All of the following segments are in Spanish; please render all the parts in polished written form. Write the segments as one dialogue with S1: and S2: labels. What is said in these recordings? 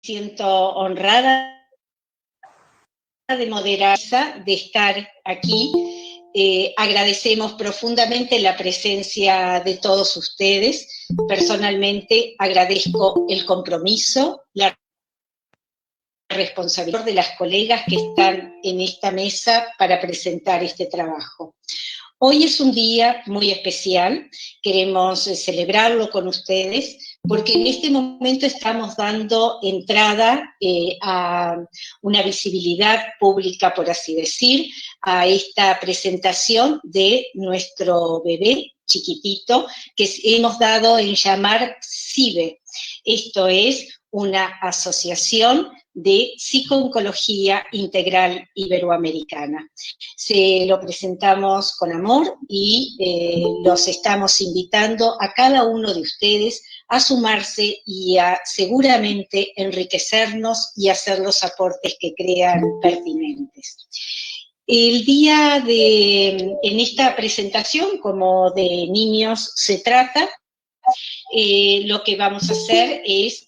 S1: siento honrada de moderar, de estar aquí. Agradecemos profundamente la presencia de todos ustedes. Personalmente agradezco el compromiso, la responsabilidad de las colegas que están en esta mesa para presentar este trabajo. Hoy es un día muy especial, queremos celebrarlo con ustedes, porque en este momento estamos dando entrada a una visibilidad pública, por así decir, a esta presentación de nuestro bebé chiquitito, que hemos dado en llamar CIBE. Esto es una asociación de psicooncología integral iberoamericana. Se lo presentamos con amor y los estamos invitando a cada uno de ustedes a sumarse y a seguramente enriquecernos y hacer los aportes que crean pertinentes. El día en esta presentación, como de niños se trata, lo que vamos a hacer es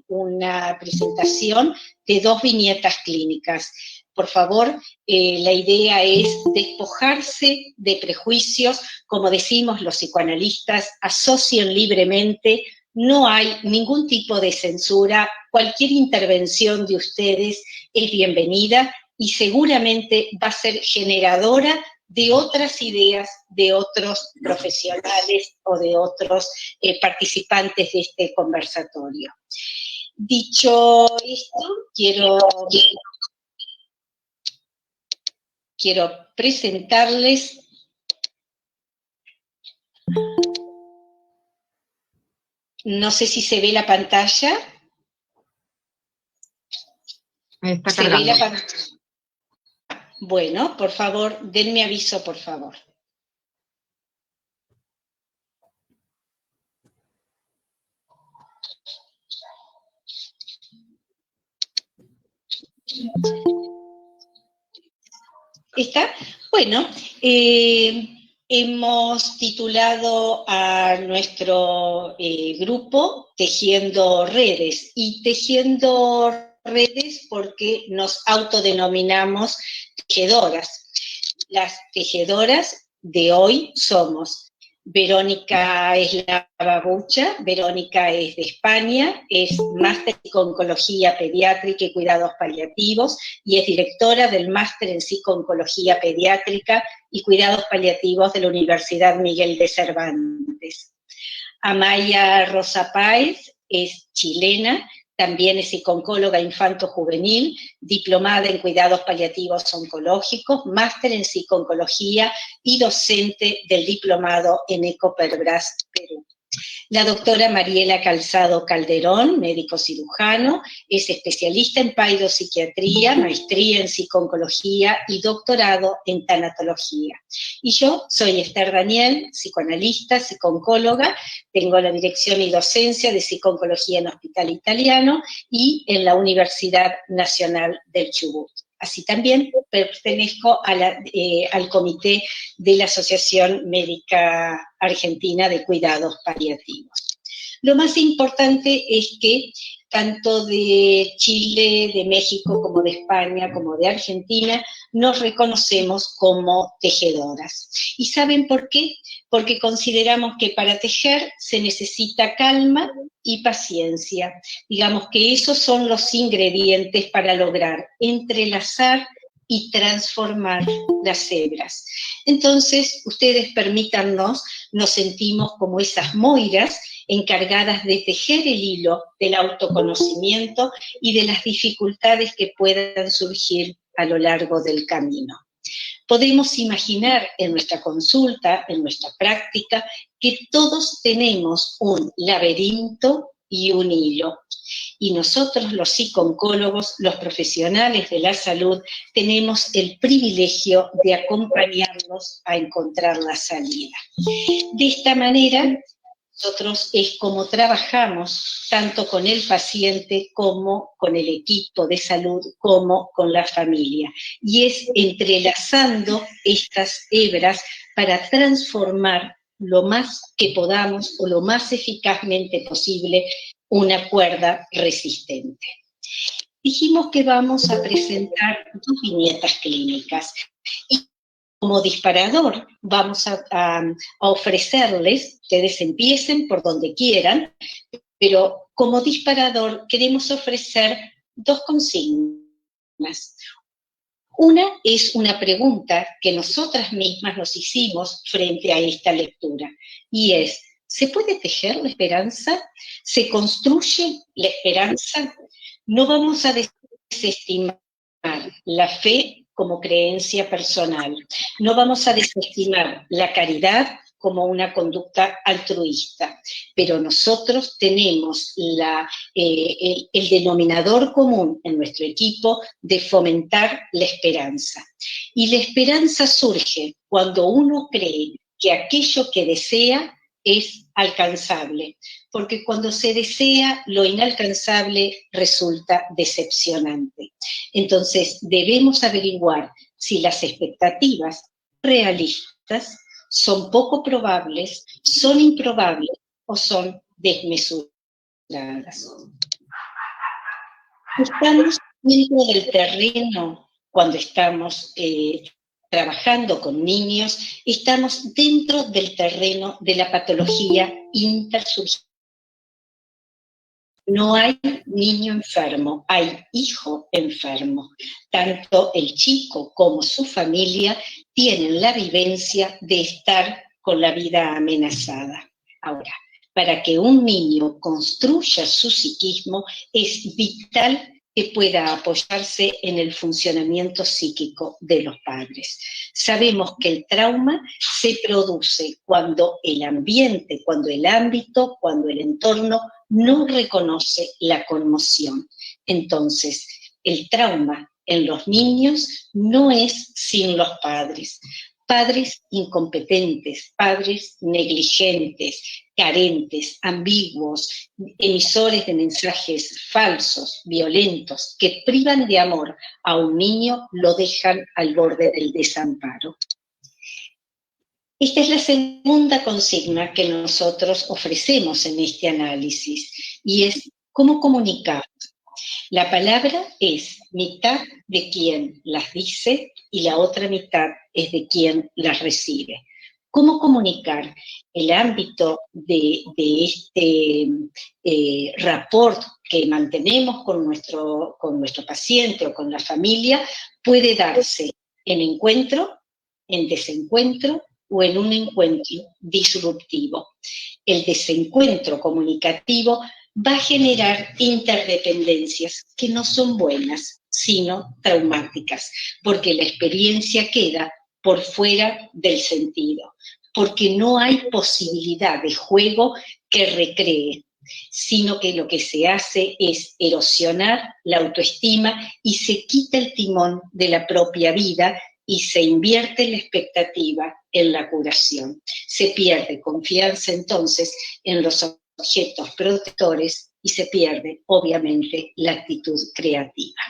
S1: una presentación de 2 viñetas clínicas. Por favor, la idea es despojarse de prejuicios, como decimos los psicoanalistas, asocien libremente, no hay ningún tipo de censura, cualquier intervención de ustedes es bienvenida y seguramente va a ser generadora de otras ideas de otros profesionales o de otros participantes de este conversatorio. Dicho esto, quiero presentarles no sé si se ve la pantalla.
S2: Está cargando. ¿Se ve la pantalla?
S1: Bueno, por favor, denme aviso, por favor. ¿Está? Bueno, hemos titulado a nuestro grupo Tejiendo Redes, y Tejiendo Redes porque nos autodenominamos tejedoras. Las tejedoras de hoy somos Verónica Eslavabucha. Verónica es de España, es máster en psicooncología pediátrica y cuidados paliativos y es directora del máster en psicooncología pediátrica y cuidados paliativos de la Universidad Miguel de Cervantes. Amaya Rosa Páez es chilena, también es psicooncóloga infanto-juvenil, diplomada en cuidados paliativos oncológicos, máster en psicooncología y docente del diplomado en Ecoperbras, Perú. La doctora Mariela Calzado Calderón, médico cirujano, es especialista en paidopsiquiatría, maestría en psicooncología y doctorado en tanatología. Y yo soy Esther Daniel, psicoanalista, psicooncóloga, tengo la dirección y docencia de psicooncología en Hospital Italiano y en la Universidad Nacional del Chubut. Así también pertenezco al comité de la Asociación Médica Argentina de Cuidados Paliativos. Lo más importante es que tanto de Chile, de México, como de España, como de Argentina, nos reconocemos como tejedoras. ¿Y saben por qué? Porque consideramos que para tejer se necesita calma y paciencia. Digamos que esos son los ingredientes para lograr entrelazar y transformar las hebras. Entonces, ustedes permítannos, nos sentimos como esas moiras encargadas de tejer el hilo del autoconocimiento y de las dificultades que puedan surgir a lo largo del camino. Podemos imaginar en nuestra consulta, en nuestra práctica, que todos tenemos un laberinto y un hilo. Y nosotros, los psicooncólogos, los profesionales de la salud, tenemos el privilegio de acompañarnos a encontrar la salida. De esta manera, nosotros es como trabajamos tanto con el paciente como con el equipo de salud, como con la familia. Y es entrelazando estas hebras para transformar lo más que podamos o lo más eficazmente posible una cuerda resistente. dijimos que vamos a presentar 2 viñetas clínicas. Y como disparador vamos a ofrecerles, ustedes empiecen por donde quieran, pero como disparador queremos ofrecer 2 consignas. Una es una pregunta que nosotras mismas nos hicimos frente a esta lectura, y es: ¿se puede tejer la esperanza? ¿Se construye la esperanza? No vamos a desestimar la fe como creencia personal, no vamos a desestimar la caridad como una conducta altruista, pero nosotros tenemos el denominador común en nuestro equipo de fomentar la esperanza. Y la esperanza surge cuando uno cree que aquello que desea es alcanzable, porque cuando se desea lo inalcanzable resulta decepcionante. Entonces debemos averiguar si las expectativas realistas son poco probables, son improbables o son desmesuradas. Estamos dentro del terreno cuando estamos trabajando con niños, estamos dentro del terreno de la patología intersubjetiva. No hay niño enfermo, hay hijo enfermo. Tanto el chico como su familia tienen la vivencia de estar con la vida amenazada. Ahora, para que un niño construya su psiquismo, es vital que pueda apoyarse en el funcionamiento psíquico de los padres. Sabemos que el trauma se produce cuando el ambiente, cuando el ámbito, cuando el entorno no reconoce la conmoción. Entonces, el trauma en los niños no es sin los padres. Padres incompetentes, padres negligentes, carentes, ambiguos, emisores de mensajes falsos, violentos, que privan de amor a un niño, lo dejan al borde del desamparo. Esta es la segunda consigna que nosotros ofrecemos en este análisis, y es cómo comunicar. La palabra es mitad de quien las dice y la otra mitad es de quien las recibe. ¿Cómo comunicar? El ámbito de este rapport que mantenemos con nuestro paciente o con la familia puede darse en encuentro, en desencuentro o en un encuentro disruptivo. El desencuentro comunicativo va a generar interdependencias que no son buenas, sino traumáticas, porque la experiencia queda por fuera del sentido, porque no hay posibilidad de juego que recree, sino que lo que se hace es erosionar la autoestima y se quita el timón de la propia vida y se invierte la expectativa en la curación. Se pierde confianza entonces en los objetos protectores y se pierde, obviamente, la actitud creativa.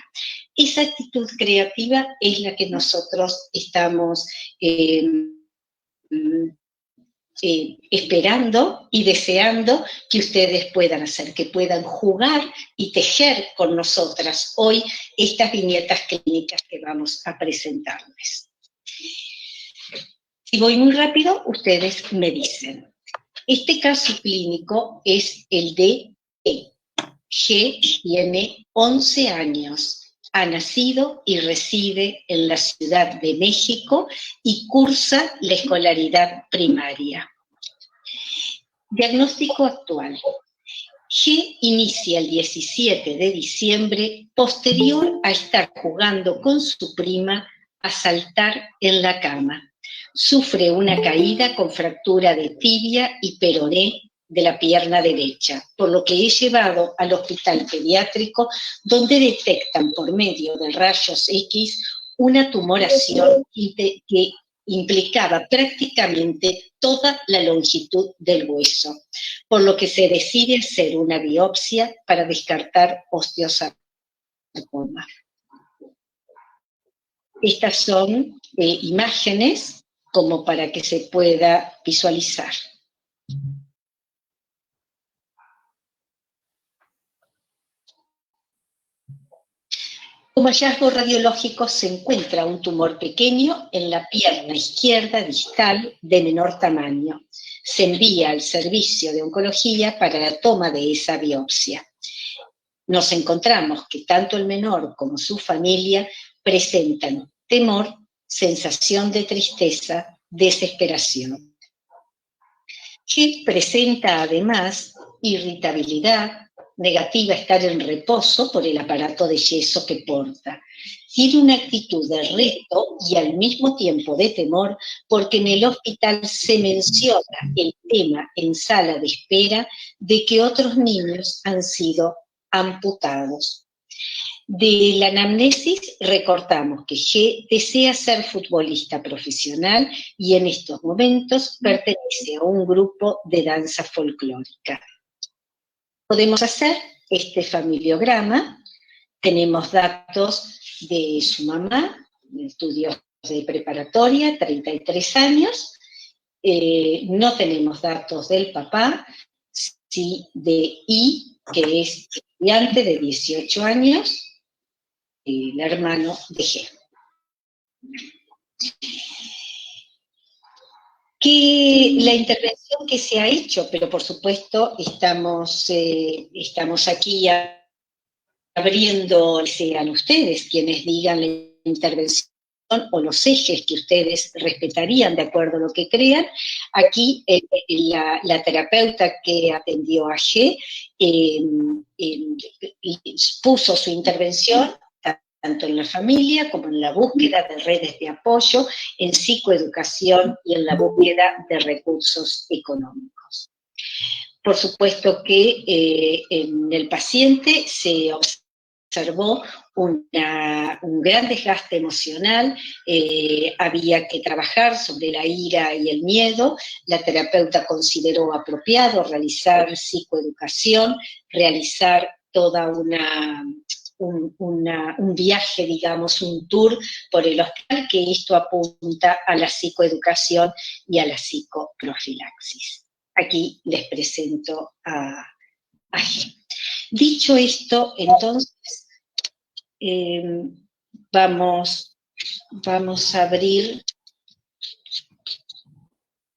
S1: Esa actitud creativa es la que nosotros estamos esperando y deseando que ustedes puedan hacer, que puedan jugar y tejer con nosotras hoy estas viñetas clínicas que vamos a presentarles. Si voy muy rápido, ustedes me dicen. Este caso clínico es el de G. G tiene 11 años. Ha nacido y reside en la Ciudad de México y cursa la escolaridad primaria. Diagnóstico actual. G inicia el 17 de diciembre, posterior a estar jugando con su prima, a saltar en la cama. Sufre una caída con fractura de tibia y peroné de la pierna derecha, por lo que es llevado al hospital pediátrico, donde detectan por medio de rayos X una tumoración que implicaba prácticamente toda la longitud del hueso, por lo que se decide hacer una biopsia para descartar osteosarcoma. Estas son imágenes como para que se pueda visualizar. Como hallazgo radiológico se encuentra un tumor pequeño en la pierna izquierda distal de menor tamaño. Se envía al servicio de oncología para la toma de esa biopsia. Nos encontramos que tanto el menor como su familia presentan temor, sensación de tristeza, desesperación. G presenta además irritabilidad, negativa a estar en reposo por el aparato de yeso que porta. Tiene una actitud de reto y al mismo tiempo de temor porque en el hospital se menciona el tema en sala de espera de que otros niños han sido amputados. De la anamnesis recortamos que G desea ser futbolista profesional y en estos momentos pertenece a un grupo de danza folclórica. Podemos hacer este familiograma, tenemos datos de su mamá, estudios de preparatoria, 33 años, no tenemos datos del papá, sí de I, que es estudiante de 18 años, el hermano de G. Que la intervención que se ha hecho, pero por supuesto estamos aquí abriendo, sean ustedes quienes digan la intervención o los ejes que ustedes respetarían de acuerdo a lo que crean. Aquí la terapeuta que atendió a G puso su intervención tanto en la familia como en la búsqueda de redes de apoyo, en psicoeducación y en la búsqueda de recursos económicos. Por supuesto que en el paciente se observó un gran desgaste emocional, había que trabajar sobre la ira y el miedo, la terapeuta consideró apropiado realizar psicoeducación, realizar toda un viaje, digamos, un tour por el hospital, que esto apunta a la psicoeducación y a la psicoprofilaxis. Aquí les presento a G. Dicho esto, entonces, vamos a abrir,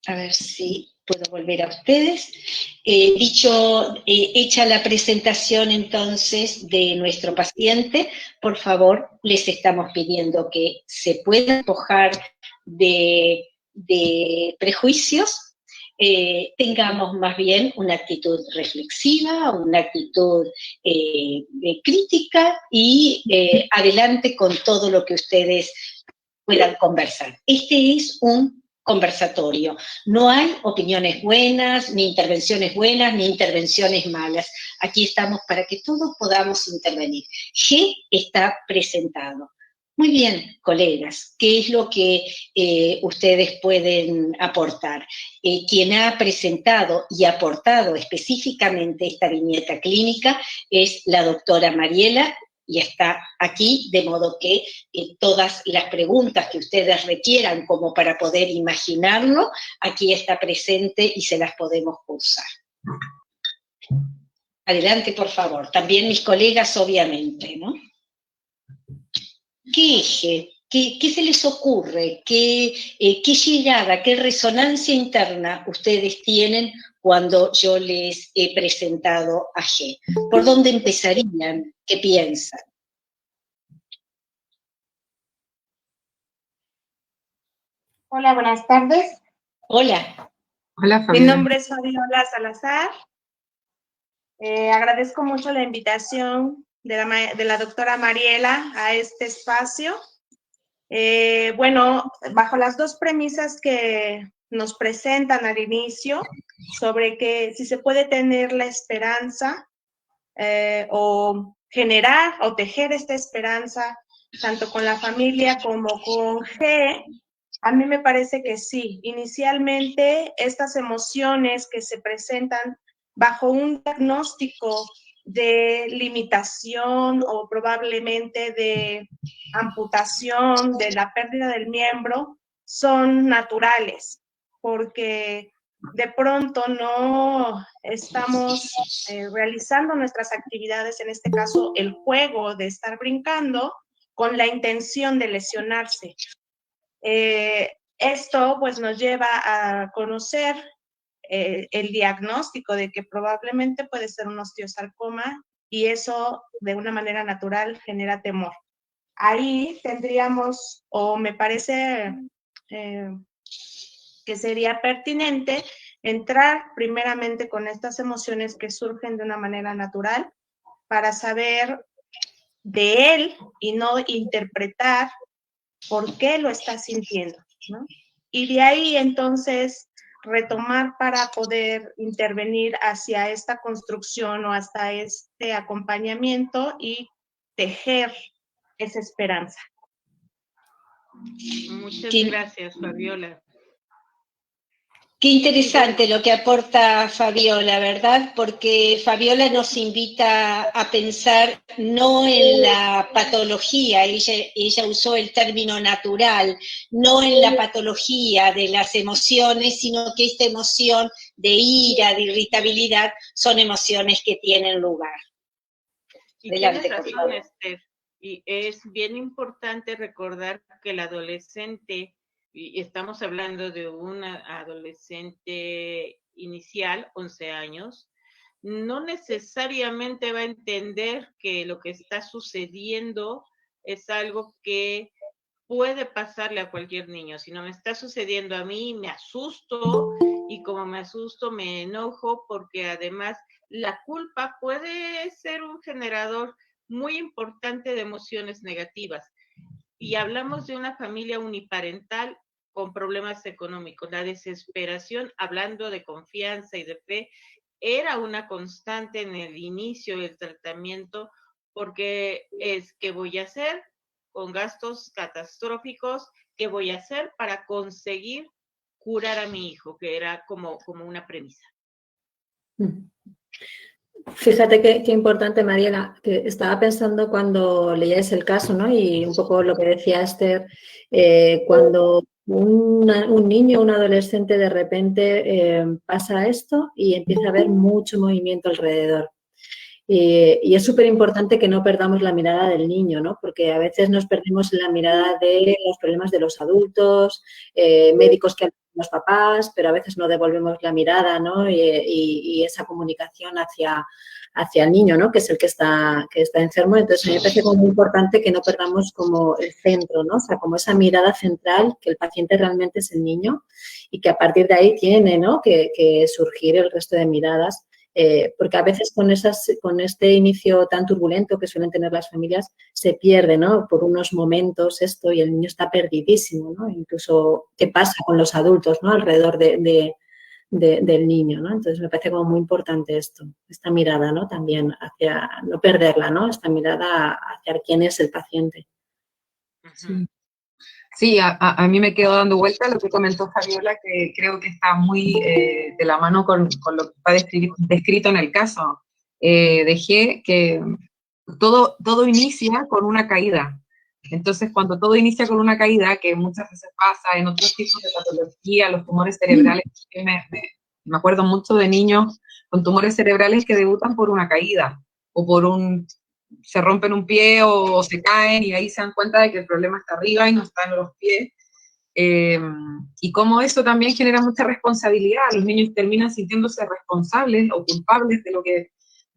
S1: a ver si puedo volver a ustedes. Hecha la presentación entonces de nuestro paciente, por favor, les estamos pidiendo que se puedan despojar de prejuicios, tengamos más bien una actitud reflexiva, una actitud crítica y adelante con todo lo que ustedes puedan conversar. Este es un conversatorio. No hay opiniones buenas, ni intervenciones malas. Aquí estamos para que todos podamos intervenir. G está presentado. Muy bien, colegas, ¿qué es lo que ustedes pueden aportar? Quien ha presentado y aportado específicamente esta viñeta clínica es la doctora Mariela, y está aquí, de modo que todas las preguntas que ustedes requieran como para poder imaginarlo, aquí está presente y se las podemos cursar. Adelante, por favor. También mis colegas, obviamente, ¿no? ¿Qué eje? ¿Qué se les ocurre? ¿Qué llegada, qué resonancia interna ustedes tienen cuando yo les he presentado a G? ¿Por dónde empezarían? ¿Qué piensan?
S3: Hola, buenas tardes.
S1: Hola.
S2: Hola,
S3: Mi nombre es Fabiola Salazar. Agradezco mucho la invitación de la doctora Mariela a este espacio. Bueno, bajo las dos premisas que nos presentan al inicio, sobre que si se puede tener la esperanza o generar o tejer esta esperanza tanto con la familia como con G, a mí me parece que sí. Inicialmente, estas emociones que se presentan bajo un diagnóstico de limitación o probablemente de amputación, de la pérdida del miembro, son naturales, porque de pronto no estamos realizando nuestras actividades, en este caso el juego de estar brincando, con la intención de lesionarse. Esto pues nos lleva a conocer el diagnóstico de que probablemente puede ser un osteosarcoma y eso de una manera natural genera temor. Ahí tendríamos, o me parece que sería pertinente entrar primeramente con estas emociones que surgen de una manera natural para saber de él y no interpretar por qué lo está sintiendo, ¿no? Y de ahí entonces retomar para poder intervenir hacia esta construcción o hasta este acompañamiento y tejer esa esperanza.
S4: Muchas gracias, Fabiola.
S1: Qué interesante lo que aporta Fabiola, ¿verdad? Porque Fabiola nos invita a pensar no en la patología, ella usó el término natural, no en la patología de las emociones, sino que esta emoción de ira, de irritabilidad, son emociones que tienen lugar.
S4: Y tienes razón, Esther, y es bien importante recordar que el adolescente, y estamos hablando de una adolescente inicial, 11 años, no necesariamente va a entender que lo que está sucediendo es algo que puede pasarle a cualquier niño. Si no me está sucediendo a mí, me asusto, y como me asusto, me enojo, porque además la culpa puede ser un generador muy importante de emociones negativas. Y hablamos de una familia uniparental con problemas económicos. La desesperación, hablando de confianza y de fe, era una constante en el inicio del tratamiento, porque es ¿qué voy a hacer con gastos catastróficos? ¿Qué voy a hacer para conseguir curar a mi hijo? Que era como una premisa.
S5: Fíjate qué importante, Mariela, que estaba pensando cuando leíais el caso, ¿no? Y un poco lo que decía Esther, cuando un niño, un adolescente de repente pasa esto y empieza a haber mucho movimiento alrededor. Y es súper importante que no perdamos la mirada del niño, ¿no? Porque a veces nos perdemos la mirada de los problemas de los adultos, médicos que hablan con los papás, pero a veces no devolvemos la mirada, ¿no? Y esa comunicación hacia el niño, ¿no? Que es el que está enfermo. Entonces, a mí me parece como muy importante que no perdamos como el centro, ¿no? O sea, como esa mirada central, que el paciente realmente es el niño y que a partir de ahí tiene, ¿no? que surgir el resto de miradas. Porque a veces con este inicio tan turbulento que suelen tener las familias se pierde, ¿no? Por unos momentos esto y el niño está perdidísimo, ¿no? Incluso qué pasa con los adultos, ¿no? Alrededor del niño, ¿no? Entonces me parece como muy importante esto, esta mirada, ¿no? También hacia, no perderla, ¿no? Esta mirada hacia quién es el paciente.
S2: Sí. Sí, a mí me quedó dando vuelta lo que comentó Fabiola, que creo que está muy de la mano con lo que está descrito en el caso. Dejé que todo inicia con una caída. Entonces, cuando todo inicia con una caída, que muchas veces pasa en otros tipos de patología, los tumores cerebrales, me acuerdo mucho de niños con tumores cerebrales que debutan por una caída o se rompen un pie o se caen y ahí se dan cuenta de que el problema está arriba y no está en los pies. Y como eso también genera mucha responsabilidad, los niños terminan sintiéndose responsables o culpables de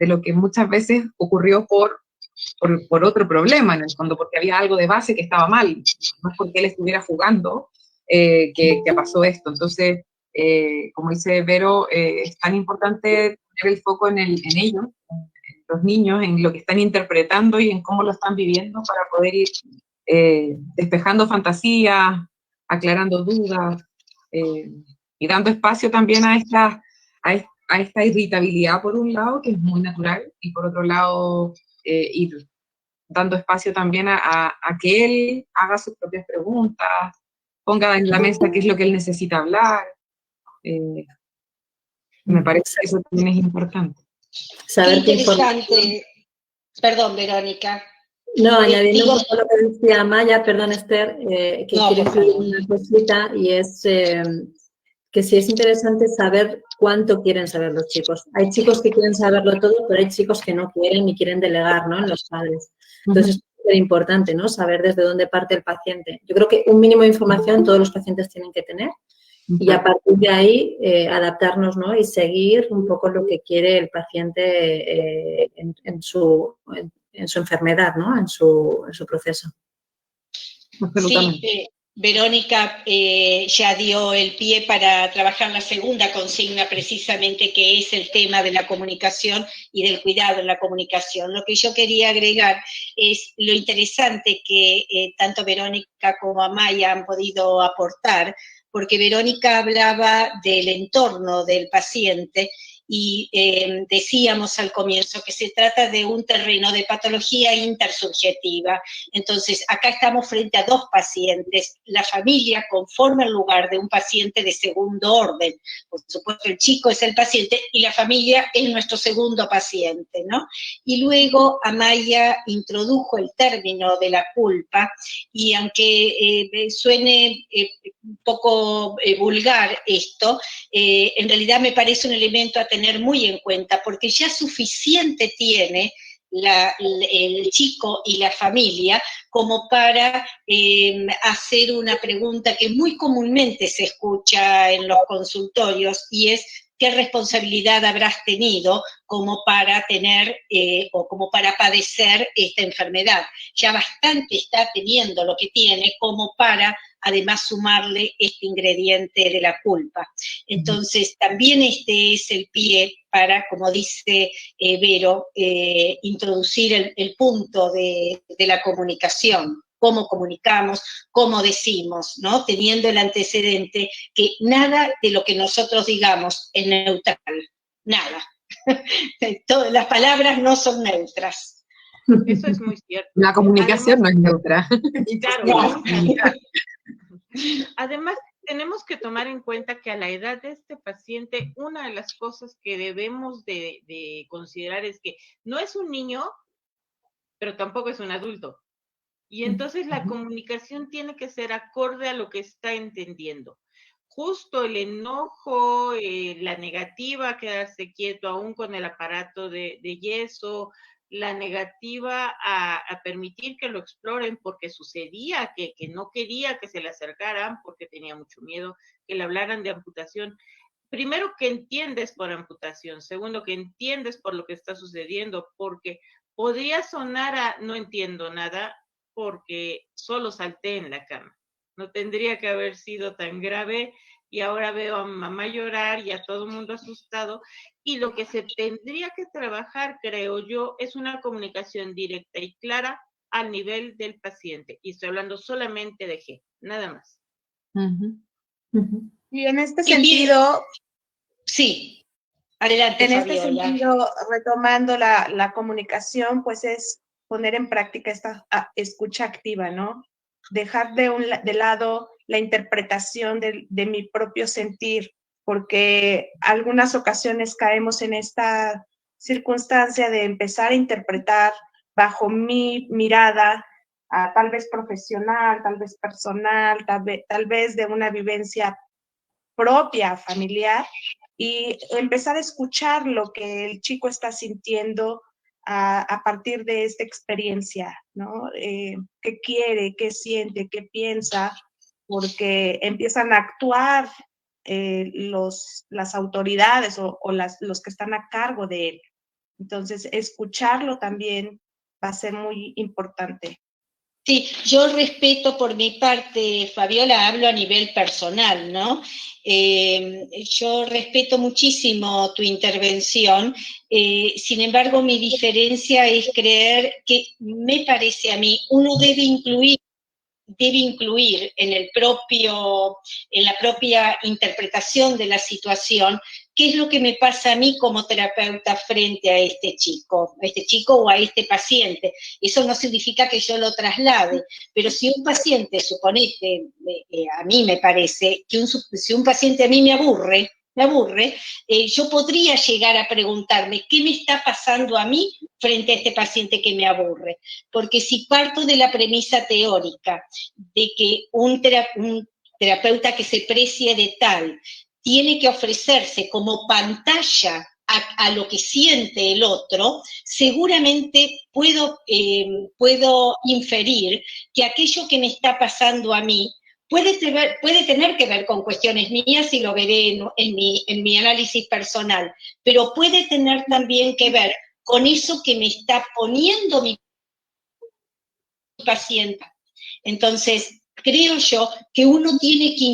S2: lo que muchas veces ocurrió por otro problema, en el fondo, porque había algo de base que estaba mal, no es porque él estuviera jugando que pasó esto. Entonces, como dice Vero, es tan importante poner el foco en ellos, los niños, en lo que están interpretando y en cómo lo están viviendo para poder ir despejando fantasías, aclarando dudas y dando espacio también a esta irritabilidad por un lado, que es muy natural, y por otro lado ir dando espacio también a que él haga sus propias preguntas, ponga en la mesa qué es lo que él necesita hablar. Me parece que eso también es importante.
S1: Qué interesante. Perdón, Verónica.
S5: No, añadiendo un poco lo que decía Maya, perdón, Esther, que quiero decir una cosita, y es que sí es interesante saber cuánto quieren saber los chicos. Hay chicos que quieren saberlo todo, pero hay chicos que no quieren y quieren delegar, ¿no? En los padres. Entonces, súper importante, ¿no? Saber desde dónde parte el paciente. Yo creo que un mínimo de información todos los pacientes tienen que tener y a partir de ahí adaptarnos, ¿no? Y seguir un poco lo que quiere el paciente en su enfermedad, ¿no? En su proceso.
S1: Sí, Verónica ya dio el pie para trabajar la segunda consigna precisamente, que es el tema de la comunicación y del cuidado en la comunicación. Lo que yo quería agregar es lo interesante que tanto Verónica como Amaya han podido aportar, porque Verónica hablaba del entorno del paciente y decíamos al comienzo que se trata de un terreno de patología intersubjetiva. Entonces, acá estamos frente a dos pacientes. La familia conforma el lugar de un paciente de segundo orden. Por supuesto, el chico es el paciente y la familia es nuestro segundo paciente, ¿no? Y luego Amaya introdujo el término de la culpa, y aunque suene un poco vulgar esto, en realidad me parece un elemento a tener muy en cuenta, porque ya suficiente tiene el chico y la familia como para hacer una pregunta que muy comúnmente se escucha en los consultorios, y es: ¿qué responsabilidad habrás tenido como para tener o como para padecer esta enfermedad? Ya bastante está teniendo lo que tiene como para además sumarle este ingrediente de la culpa. Entonces, también este es el pie para, como dice Vero, introducir el punto de la comunicación. Cómo comunicamos, cómo decimos, ¿no? Teniendo el antecedente que nada de lo que nosotros digamos es neutral, nada. Las palabras no son neutras.
S4: Eso es muy cierto.
S2: La comunicación no es neutra.
S4: Claro. Además, tenemos que tomar en cuenta que a la edad de este paciente, una de las cosas que debemos de considerar es que no es un niño, pero tampoco es un adulto. Y entonces la comunicación tiene que ser acorde a lo que está entendiendo. Justo el enojo, la negativa a quedarse quieto aún con el aparato de yeso, la negativa a permitir que lo exploren porque sucedía que no quería que se le acercaran porque tenía mucho miedo que le hablaran de amputación. Primero, que entiendes por amputación. Segundo, que entiendes por lo que está sucediendo, porque podría sonar a no entiendo nada porque solo salté en la cama. No tendría que haber sido tan grave y ahora veo a mamá llorar y a todo el mundo asustado. Y lo que se tendría que trabajar, creo yo, es una comunicación directa y clara al nivel del paciente. Y estoy hablando solamente de G, nada más.
S3: Y en este sentido...
S1: Sí, adelante,
S3: en
S1: Fabiola.
S3: este sentido, retomando la comunicación, pues es poner en práctica esta escucha activa, ¿no? Dejar de lado la interpretación de mi propio sentir, porque algunas ocasiones caemos en esta circunstancia de empezar a interpretar bajo mi mirada, tal vez profesional, tal vez personal, tal vez de una vivencia propia, familiar, y empezar a escuchar lo que el chico está sintiendo a partir de esta experiencia, ¿no? ¿Qué quiere, qué siente, qué piensa? Porque empiezan a actuar las autoridades o los que están a cargo de él. Entonces, escucharlo también va a ser muy importante.
S1: Sí, yo respeto por mi parte, Fabiola, hablo a nivel personal, ¿no? Yo respeto muchísimo tu intervención, sin embargo mi diferencia es creer que, me parece a mí, uno debe incluir en la propia interpretación de la situación, qué es lo que me pasa a mí como terapeuta frente a este chico o a este paciente. Eso no significa que yo lo traslade, pero si un paciente, suponete, a mí me parece, que si un paciente a mí me aburre, yo podría llegar a preguntarme qué me está pasando a mí frente a este paciente que me aburre. Porque si parto de la premisa teórica de que un terapeuta que se precie de tal tiene que ofrecerse como pantalla a lo que siente el otro, seguramente puedo inferir que aquello que me está pasando a mí puede tener que ver con cuestiones mías, y lo veré en mi análisis personal, pero puede tener también que ver con eso que me está poniendo mi paciente. Entonces, creo yo que uno tiene que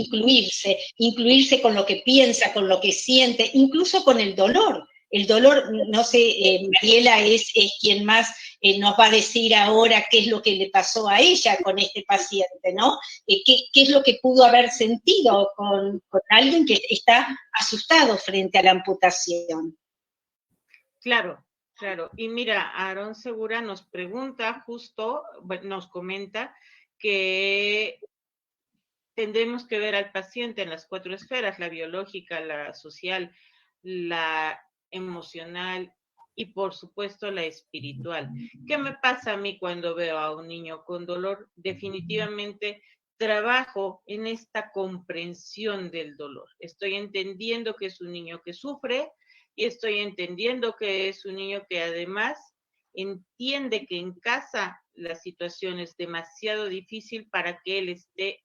S1: incluirse con lo que piensa, con lo que siente, incluso con el dolor. El dolor, no sé, Mariela es quien más nos va a decir ahora qué es lo que le pasó a ella con este paciente, ¿no? Qué es lo que pudo haber sentido con alguien que está asustado frente a la amputación.
S4: Claro, claro. Y mira, Aarón Segura nos pregunta justo, nos comenta que tendremos que ver al paciente en las 4 esferas: la biológica, la social, la emocional y por supuesto la espiritual. ¿Qué me pasa a mí cuando veo a un niño con dolor? Definitivamente trabajo en esta comprensión del dolor. Estoy entendiendo que es un niño que sufre y estoy entendiendo que es un niño que además entiende que en casa la situación es demasiado difícil para que él esté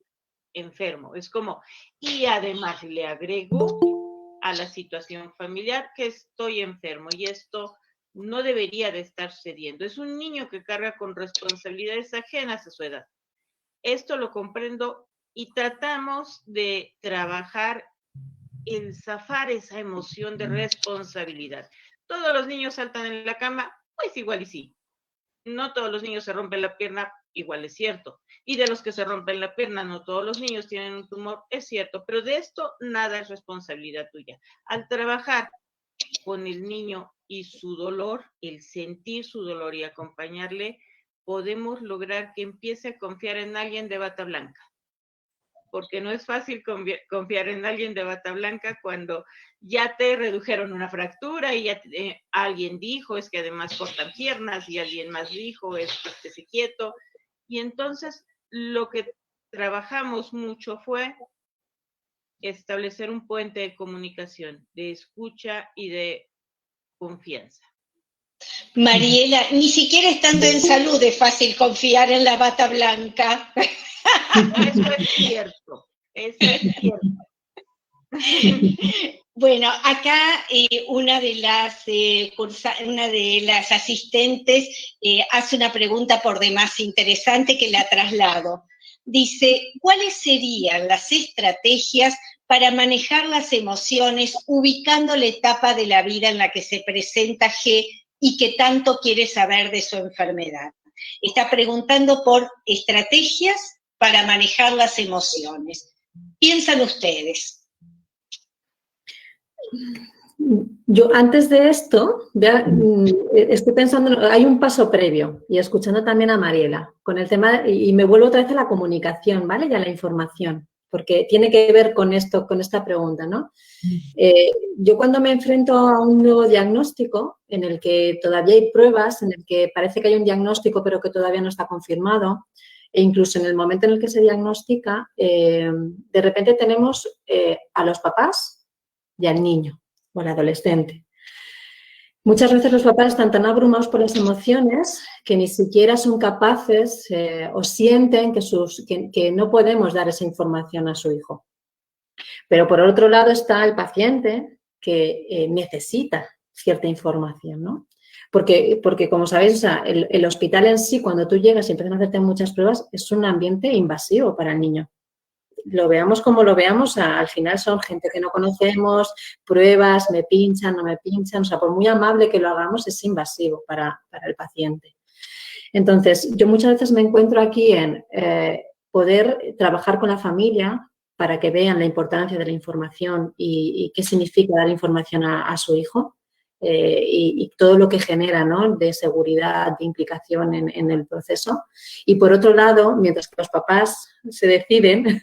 S4: enfermo. Es como, y además le agrego a la situación familiar que estoy enfermo, y esto no debería de estar sucediendo. Es un niño que carga con responsabilidades ajenas a su edad. Esto lo comprendo y tratamos de trabajar el zafar esa emoción de responsabilidad. ¿Todos los niños saltan en la cama? Pues igual y sí. No todos los niños se rompen la pierna, igual es cierto. Y de los que se rompen la pierna, no todos los niños tienen un tumor, es cierto. Pero de esto nada es responsabilidad tuya. Al trabajar con el niño y su dolor, el sentir su dolor y acompañarle, podemos lograr que empiece a confiar en alguien de bata blanca. Porque no es fácil confiar en alguien de bata blanca cuando ya te redujeron una fractura y ya alguien dijo es que además cortan piernas, y alguien más dijo es que estése quieto. Y entonces lo que trabajamos mucho fue establecer un puente de comunicación, de escucha y de confianza.
S1: Mariela, ni siquiera estando en salud es fácil confiar en la bata blanca.
S4: Eso es cierto, eso es cierto.
S1: Bueno, acá una de las asistentes hace una pregunta por demás interesante que la traslado. Dice, ¿cuáles serían las estrategias para manejar las emociones ubicando la etapa de la vida en la que se presenta G y que tanto quiere saber de su enfermedad? Está preguntando por estrategias para manejar las emociones. ¿Piensan ustedes?
S5: Yo antes de esto, estoy pensando, hay un paso previo, y escuchando también a Mariela, con el tema, y me vuelvo otra vez a la comunicación, ¿vale? Y a la información, porque tiene que ver con esto, con esta pregunta, ¿no? Yo cuando me enfrento a un nuevo diagnóstico, en el que todavía hay pruebas, en el que parece que hay un diagnóstico pero que todavía no está confirmado, e incluso en el momento en el que se diagnostica, de repente tenemos a los papás y al niño o al adolescente. Muchas veces los papás están tan abrumados por las emociones que ni siquiera son capaces o sienten que no podemos dar esa información a su hijo. Pero por otro lado está el paciente que necesita cierta información, ¿no? Porque como sabéis, o sea, el hospital en sí, cuando tú llegas y empiezan a hacerte muchas pruebas, es un ambiente invasivo para el niño. Lo veamos como lo veamos, al final son gente que no conocemos, pruebas, me pinchan, no me pinchan, o sea, por muy amable que lo hagamos, es invasivo para el paciente. Entonces, yo muchas veces me encuentro aquí en poder trabajar con la familia para que vean la importancia de la información y qué significa dar información a su hijo. Y todo lo que genera, ¿no? De seguridad, de implicación en el proceso. Y por otro lado, mientras que los papás se deciden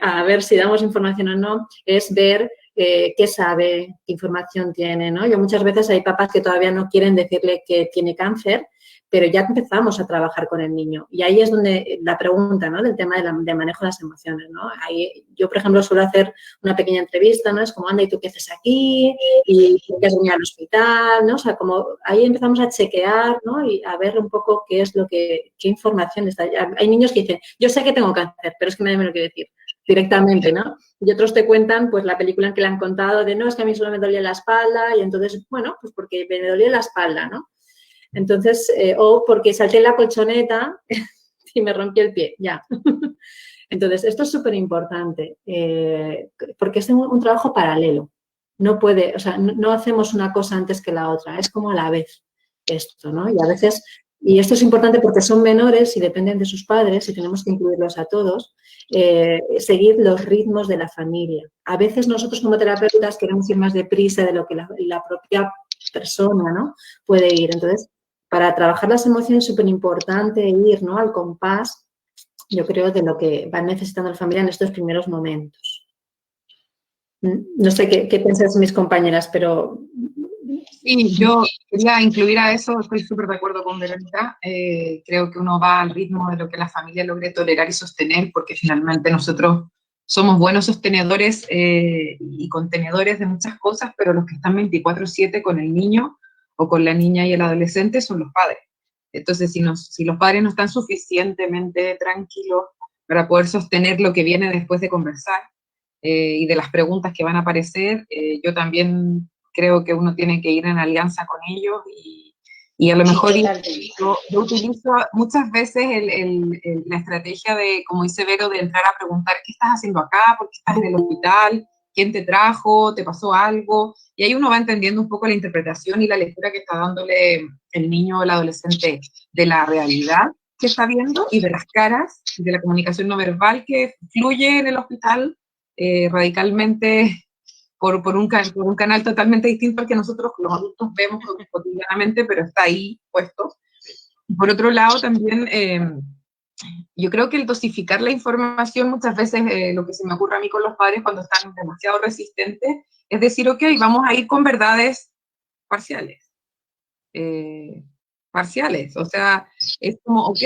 S5: a ver si damos información o no, es ver qué sabe, qué información tiene, ¿no? Yo muchas veces hay papás que todavía no quieren decirle que tiene cáncer, pero ya empezamos a trabajar con el niño. Y ahí es donde la pregunta, ¿no? Del tema de manejo de las emociones, ¿no? Ahí, yo, por ejemplo, suelo hacer una pequeña entrevista, ¿no? Es como, anda, ¿y tú qué haces aquí? ¿Y por qué has venido al hospital? ¿No? O sea, como ahí empezamos a chequear, ¿no? Y a ver un poco qué es lo que, qué información está. Hay niños que dicen, yo sé que tengo cáncer, pero es que nadie me lo quiere decir directamente, ¿no? Y otros te cuentan, pues, la película en que le han contado de, no, es que a mí solo me dolía la espalda y entonces, bueno, pues porque me dolía la espalda, ¿no? Entonces, o porque salté en la colchoneta y me rompí el pie, ya. Entonces, esto es súper importante porque es un trabajo paralelo. No puede, o sea, no hacemos una cosa antes que la otra, es como a la vez esto, ¿no? Y a veces, y esto es importante porque son menores y dependen de sus padres y tenemos que incluirlos a todos, seguir los ritmos de la familia. A veces nosotros como terapeutas queremos ir más deprisa de lo que la propia persona, ¿no? Puede ir. Entonces, para trabajar las emociones es súper importante ir, ¿no? Al compás, yo creo, de lo que va necesitando la familia en estos primeros momentos. No sé qué piensan mis compañeras, pero...
S2: Sí, yo quería incluir a eso, estoy súper de acuerdo con Verónica. Creo que uno va al ritmo de lo que la familia logre tolerar y sostener, porque finalmente nosotros somos buenos sostenedores y contenedores de muchas cosas, pero los que están 24/7 con el niño o con la niña y el adolescente son los padres. Entonces, si los padres no están suficientemente tranquilos para poder sostener lo que viene después de conversar y de las preguntas que van a aparecer, yo también creo que uno tiene que ir en alianza con ellos y a lo mejor yo utilizo muchas veces la estrategia de, como dice Vero, de entrar a preguntar qué estás haciendo acá, por qué estás en el hospital, quién te trajo, te pasó algo, y ahí uno va entendiendo un poco la interpretación y la lectura que está dándole el niño o el adolescente de la realidad que está viendo y de las caras, de la comunicación no verbal que fluye en el hospital radicalmente por un canal totalmente distinto al que nosotros los adultos vemos cotidianamente, pero está ahí puesto. Por otro lado, también yo creo que el dosificar la información muchas veces, lo que se me ocurre a mí con los padres cuando están demasiado resistentes, es decir, ok, vamos a ir con verdades parciales. O sea, es como, ok,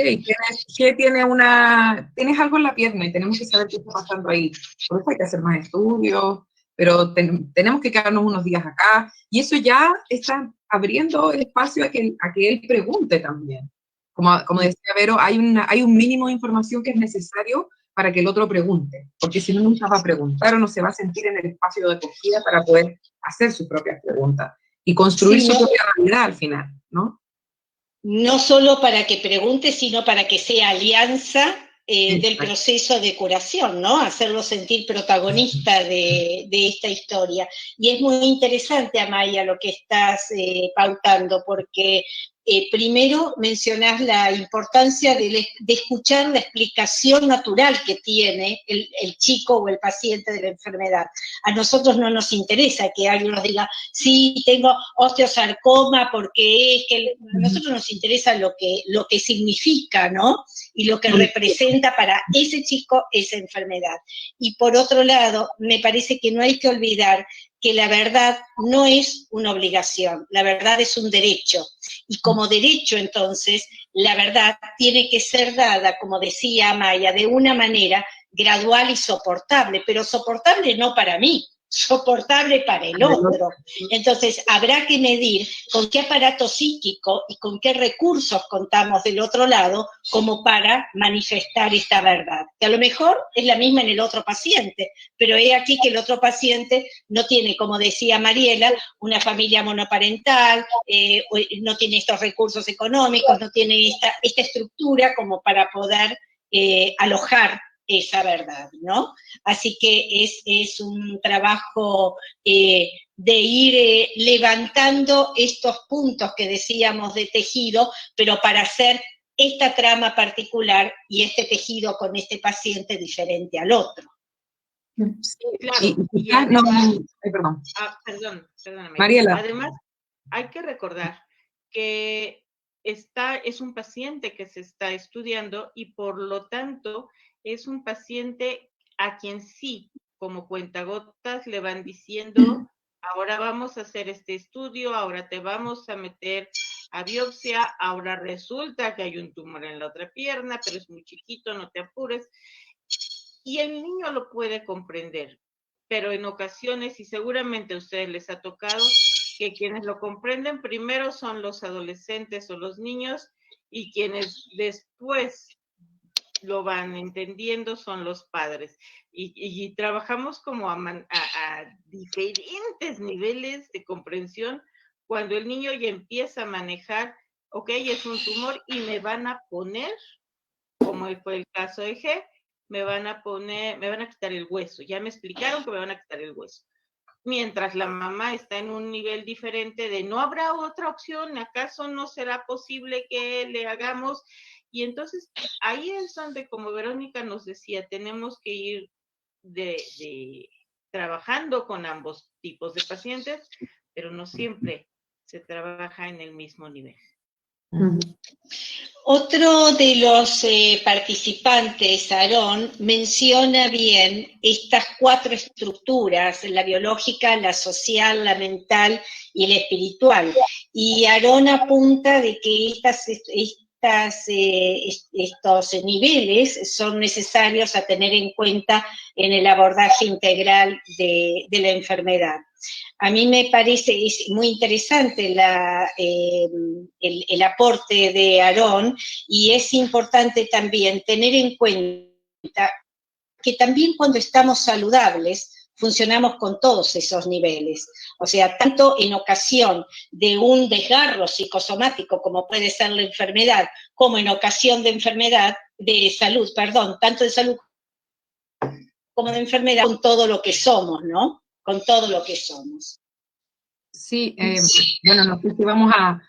S2: tienes algo en la pierna y tenemos que saber qué está pasando ahí. Por eso hay que hacer más estudios, pero tenemos que quedarnos unos días acá, y eso ya está abriendo el espacio a que él pregunte también. Como decía Vero, hay un mínimo de información que es necesario para que el otro pregunte, porque si no, nunca va a preguntar o no se va a sentir en el espacio de acogida para poder hacer sus propias preguntas y construir su propia realidad al final, ¿no?
S1: No solo para que pregunte, sino para que sea alianza del proceso de curación, ¿no? Hacerlo sentir protagonista de esta historia. Y es muy interesante, Amaya, lo que estás pautando, porque primero mencionás la importancia de escuchar la explicación natural que tiene el chico o el paciente de la enfermedad. A nosotros no nos interesa que alguien nos diga, sí, tengo osteosarcoma porque es que a nosotros nos interesa lo que significa, ¿no? Y lo que representa para ese chico esa enfermedad. Y por otro lado, me parece que no hay que olvidar que la verdad no es una obligación, la verdad es un derecho. Y como derecho, entonces, la verdad tiene que ser dada, como decía Amaya, de una manera gradual y soportable, pero soportable no para mí, soportable para el otro. Entonces, habrá que medir con qué aparato psíquico y con qué recursos contamos del otro lado como para manifestar esta verdad, que a lo mejor es la misma en el otro paciente, pero he aquí que el otro paciente no tiene, como decía Mariela, una familia monoparental, no tiene estos recursos económicos, no tiene esta estructura como para poder alojar esa verdad, ¿no? Así que es un trabajo de ir levantando estos puntos que decíamos de tejido, pero para hacer esta trama particular y este tejido con este paciente diferente al otro.
S4: Sí, claro. Y además, perdóname.
S2: Mariela.
S4: Además, hay que recordar que es un paciente que se está estudiando y por lo tanto es un paciente a quien sí, como cuentagotas, le van diciendo, ahora vamos a hacer este estudio, ahora te vamos a meter a biopsia, ahora resulta que hay un tumor en la otra pierna, pero es muy chiquito, no te apures. Y el niño lo puede comprender, pero en ocasiones, y seguramente a ustedes les ha tocado, que quienes lo comprenden primero son los adolescentes o los niños, y quienes después lo van entendiendo son los padres. Y trabajamos como a diferentes niveles de comprensión cuando el niño ya empieza a manejar, ok, es un tumor y me van a poner, como fue el caso de G, me van a quitar el hueso. Ya me explicaron que me van a quitar el hueso. Mientras la mamá está en un nivel diferente de no habrá otra opción, ¿acaso no será posible que le hagamos? Y entonces ahí es donde, como Verónica nos decía, tenemos que ir trabajando con ambos tipos de pacientes, pero no siempre se trabaja en el mismo nivel.
S1: Otro de los participantes, Aarón, menciona bien estas 4 estructuras, la biológica, la social, la mental y la espiritual. Y Aarón apunta de que estos niveles son necesarios a tener en cuenta en el abordaje integral de la enfermedad. A mí me parece muy interesante el aporte de Aarón, y es importante también tener en cuenta que también cuando estamos saludables funcionamos con todos esos niveles. O sea, tanto en ocasión de un desgarro psicosomático como puede ser la enfermedad, como en ocasión de salud, tanto de salud como de enfermedad, con todo lo que somos, ¿no? Con todo lo que somos.
S2: Sí, bueno, no sé si vamos a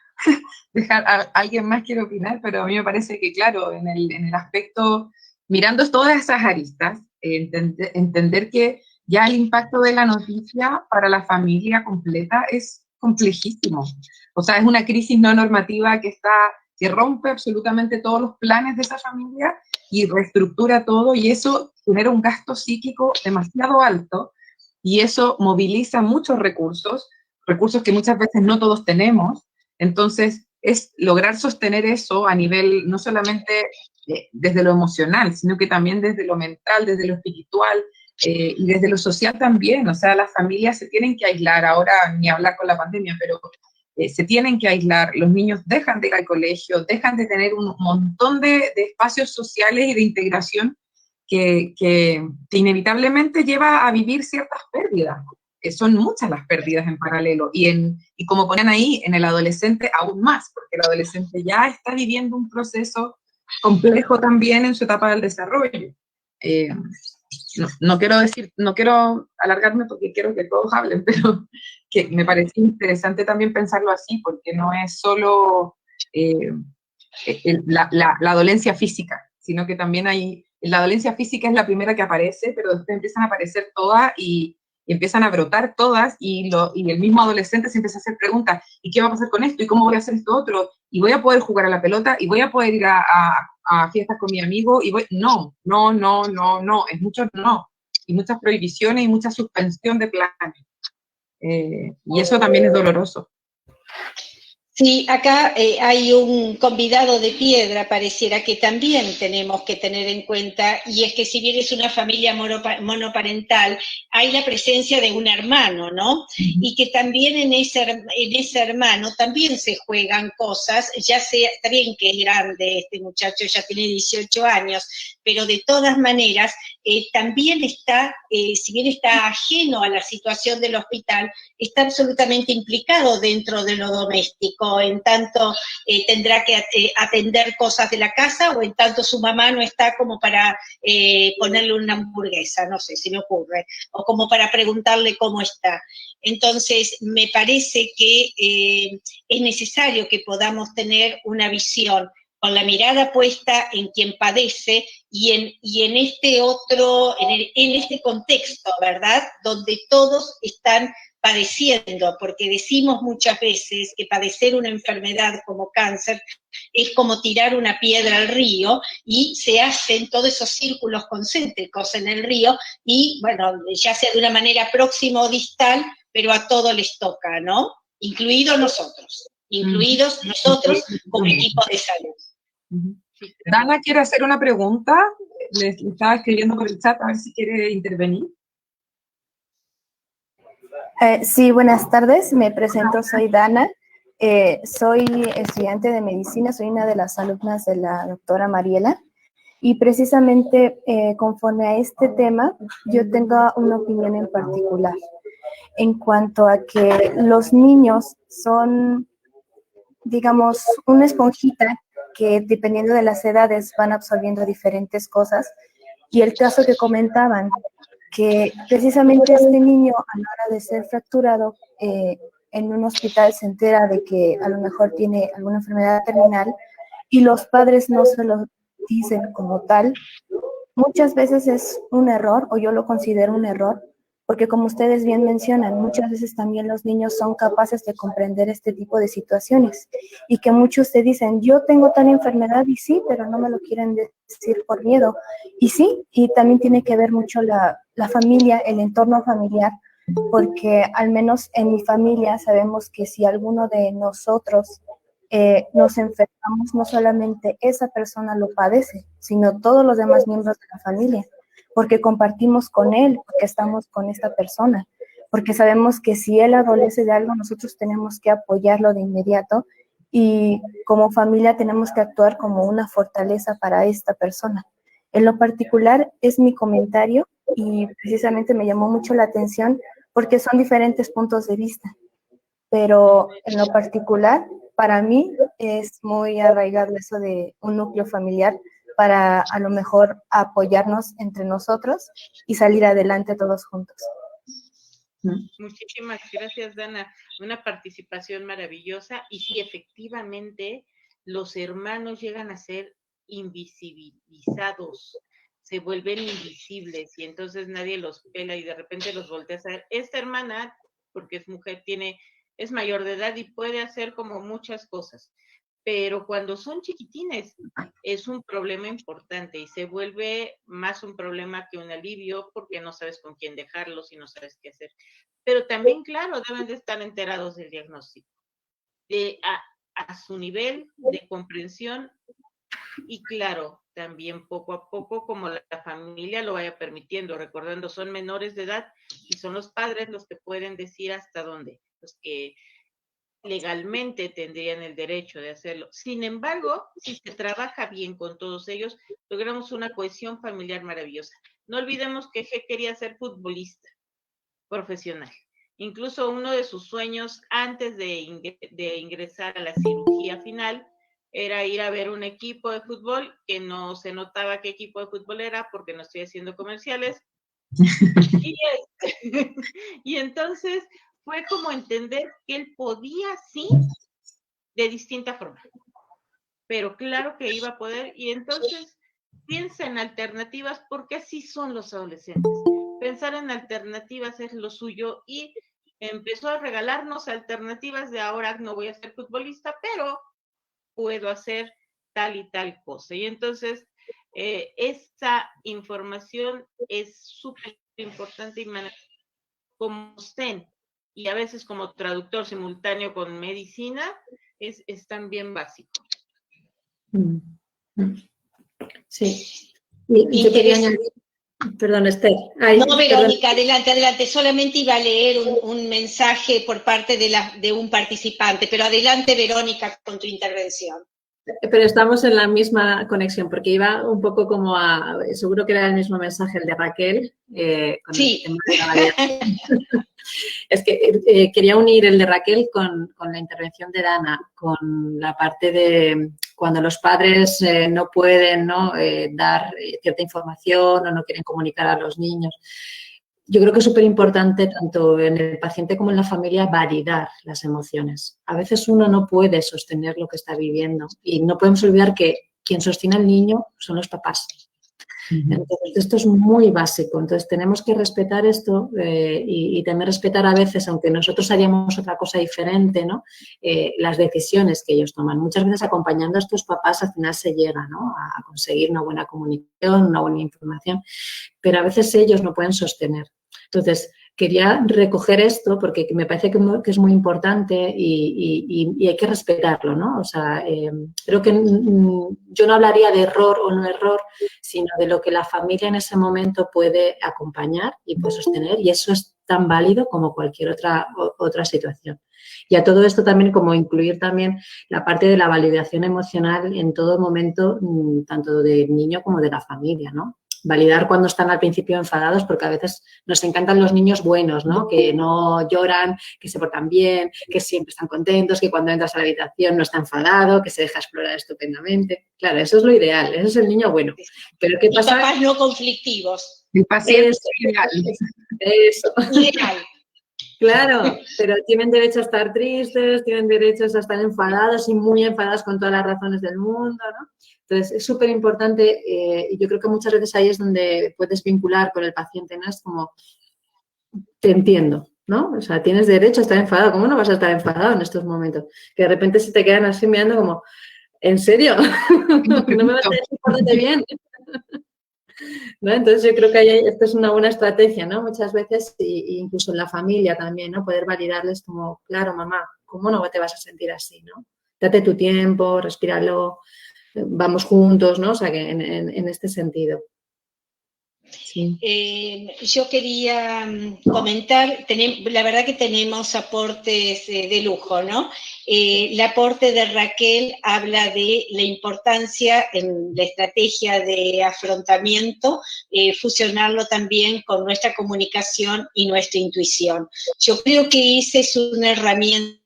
S2: dejar a alguien más quiere opinar, pero a mí me parece que, claro, en el aspecto, mirando todas esas aristas, entender que ya el impacto de la noticia para la familia completa es complejísimo. O sea, es una crisis no normativa que rompe absolutamente todos los planes de esa familia y reestructura todo, y eso genera un gasto psíquico demasiado alto, y eso moviliza muchos recursos que muchas veces no todos tenemos. Entonces, es lograr sostener eso a nivel, no solamente desde lo emocional, sino que también desde lo mental, desde lo espiritual, y desde lo social también. O sea, las familias se tienen que aislar, ahora ni hablar con la pandemia, pero se tienen que aislar, los niños dejan de ir al colegio, dejan de tener un montón de espacios sociales y de integración que inevitablemente lleva a vivir ciertas pérdidas. Son muchas las pérdidas en paralelo, y como ponían ahí, en el adolescente aún más, porque el adolescente ya está viviendo un proceso complejo también en su etapa del desarrollo. No quiero alargarme porque quiero que todos hablen, pero que me parece interesante también pensarlo así, porque no es solo la dolencia física, sino que también la dolencia física es la primera que aparece, pero después empiezan a aparecer todas y empiezan a brotar todas, y el mismo adolescente se empieza a hacer preguntas: ¿y qué va a pasar con esto? ¿Y cómo voy a hacer esto otro? ¿Y voy a poder jugar a la pelota? ¿Y voy a poder ir a fiestas con mi amigo? No, es mucho no, y muchas prohibiciones y mucha suspensión de planes. Y eso también es doloroso.
S1: Sí, acá hay un convidado de piedra, pareciera que también tenemos que tener en cuenta, y es que si bien es una familia monoparental, hay la presencia de un hermano, ¿no? Y que también en ese hermano también se juegan cosas, ya sea, está bien que es grande, este muchacho ya tiene 18 años, pero de todas maneras también está, si bien está ajeno a la situación del hospital, está absolutamente implicado dentro de lo doméstico, en tanto tendrá que atender cosas de la casa, o en tanto su mamá no está como para ponerle una hamburguesa, no sé, se me ocurre, o como para preguntarle cómo está. Entonces, me parece que es necesario que podamos tener una visión con la mirada puesta en quien padece y en este otro, en este contexto, ¿verdad? Donde todos están padeciendo, porque decimos muchas veces que padecer una enfermedad como cáncer es como tirar una piedra al río, y se hacen todos esos círculos concéntricos en el río, y bueno, ya sea de una manera próxima o distal, pero a todos les toca, ¿no? Incluidos nosotros. incluidos nosotros como equipo de salud.
S2: Dana quiere hacer una pregunta, le estaba escribiendo por el chat, a ver si quiere intervenir.
S6: Sí, buenas tardes, me presento, soy Dana, soy estudiante de medicina, soy una de las alumnas de la doctora Mariela, y precisamente conforme a este tema, yo tengo una opinión en particular, en cuanto a que los niños son, digamos, una esponjita que dependiendo de las edades van absorbiendo diferentes cosas, y el caso que comentaban, que precisamente este niño a la hora de ser fracturado en un hospital se entera de que a lo mejor tiene alguna enfermedad terminal y los padres no se lo dicen como tal. Muchas veces es un error, o yo lo considero un error, porque como ustedes bien mencionan, muchas veces también los niños son capaces de comprender este tipo de situaciones y que muchos te dicen, yo tengo tal enfermedad y sí, pero no me lo quieren decir por miedo. Y sí, y también tiene que ver mucho la familia, el entorno familiar, porque al menos en mi familia sabemos que si alguno de nosotros nos enfermamos, no solamente esa persona lo padece, sino todos los demás miembros de la familia, porque compartimos con él, porque estamos con esta persona, porque sabemos que si él adolece de algo, nosotros tenemos que apoyarlo de inmediato y como familia tenemos que actuar como una fortaleza para esta persona. En lo particular es mi comentario y precisamente me llamó mucho la atención porque son diferentes puntos de vista, pero en lo particular para mí es muy arraigado eso de un núcleo familiar para a lo mejor apoyarnos entre nosotros y salir adelante todos juntos.
S4: Muchísimas gracias, Dana. Una participación maravillosa y sí, efectivamente, los hermanos llegan a ser invisibilizados, se vuelven invisibles y entonces nadie los pela y de repente los volteas a ver. Esta hermana, porque es mujer, es mayor de edad y puede hacer como muchas cosas, pero cuando son chiquitines es un problema importante y se vuelve más un problema que un alivio porque no sabes con quién dejarlos y no sabes qué hacer. Pero también, claro, deben de estar enterados del diagnóstico, a su nivel de comprensión y claro, también poco a poco, como la familia lo vaya permitiendo, recordando, son menores de edad y son los padres los que pueden decir hasta dónde, los que legalmente tendrían el derecho de hacerlo. Sin embargo, si se trabaja bien con todos ellos, logramos una cohesión familiar maravillosa. No olvidemos que G quería ser futbolista profesional. Incluso uno de sus sueños antes de ingresar a la cirugía final era ir a ver un equipo de fútbol, que no se notaba qué equipo de fútbol era porque no estoy haciendo comerciales. Y entonces fue como entender que él podía, sí, de distinta forma, pero claro que iba a poder, y entonces piensa en alternativas, porque así son los adolescentes. Pensar en alternativas es lo suyo, y empezó a regalarnos alternativas de ahora no voy a ser futbolista, pero puedo hacer tal y tal cosa. Y entonces, esta información es súper importante y como usted, y a veces como traductor simultáneo con medicina, es también básico.
S5: Sí. Y yo quería añadir, perdón, Esther. Ay,
S1: no, Verónica,
S5: perdón.
S1: adelante. Solamente iba a leer un mensaje por parte de un participante, pero adelante, Verónica, con tu intervención.
S5: Pero estamos en la misma conexión, porque iba un poco como seguro que era el mismo mensaje el de Raquel. Con
S1: sí.
S5: El tema de la variación. Es que quería unir el de Raquel con la intervención de Dana, con la parte de cuando los padres no pueden dar cierta información o no quieren comunicar a los niños. Yo creo que es súper importante, tanto en el paciente como en la familia, validar las emociones. A veces uno no puede sostener lo que está viviendo y no podemos olvidar que quien sostiene al niño son los papás. Entonces, esto es muy básico. Entonces, tenemos que respetar esto y también respetar a veces, aunque nosotros haríamos otra cosa diferente, ¿no? Las decisiones que ellos toman. Muchas veces acompañando a estos papás al final se llega, ¿no? A conseguir una buena comunicación, una buena información, pero a veces ellos no pueden sostener. Entonces, quería recoger esto porque me parece que es muy importante y hay que respetarlo, ¿no? O sea, creo que yo no hablaría de error o no error, sino de lo que la familia en ese momento puede acompañar y puede sostener, y eso es tan válido como cualquier otra situación. Y a todo esto también como incluir también la parte de la validación emocional en todo momento, tanto del niño como de la familia, ¿no? Validar cuando están al principio enfadados, porque a veces nos encantan los niños buenos, ¿no? Que no lloran, que se portan bien, que siempre están contentos, que cuando entras a la habitación no está enfadado, que se deja explorar estupendamente. Claro, eso es lo ideal, ese es el niño bueno. Pero ¿qué pasa?
S1: Y papás no conflictivos.
S2: El paciente
S5: Eso,
S2: ideal.
S5: eso.
S1: Ideal.
S5: Claro, pero tienen derecho a estar tristes, tienen derecho a estar enfadados y muy enfadados con todas las razones del mundo, ¿no? Entonces, es súper importante y yo creo que muchas veces ahí es donde puedes vincular con el paciente, ¿no? Es como, te entiendo, ¿no? O sea, tienes derecho a estar enfadado. ¿Cómo no vas a estar enfadado en estos momentos? Que de repente se te quedan así mirando como, ¿en serio? ¿No me vas a decir pórtate bien? ¿No? Entonces yo creo que esto es una buena estrategia, ¿no? Muchas veces, y incluso en la familia también, ¿no? Poder validarles como, claro, mamá, ¿cómo no te vas a sentir así, ¿no? Date tu tiempo, respíralo, vamos juntos, ¿no? O sea, que en este sentido. Sí.
S1: Yo quería comentar, la verdad que tenemos aportes de lujo, ¿no? El aporte de Raquel habla de la importancia en la estrategia de afrontamiento, fusionarlo también con nuestra comunicación y nuestra intuición. Yo creo que esa es una herramienta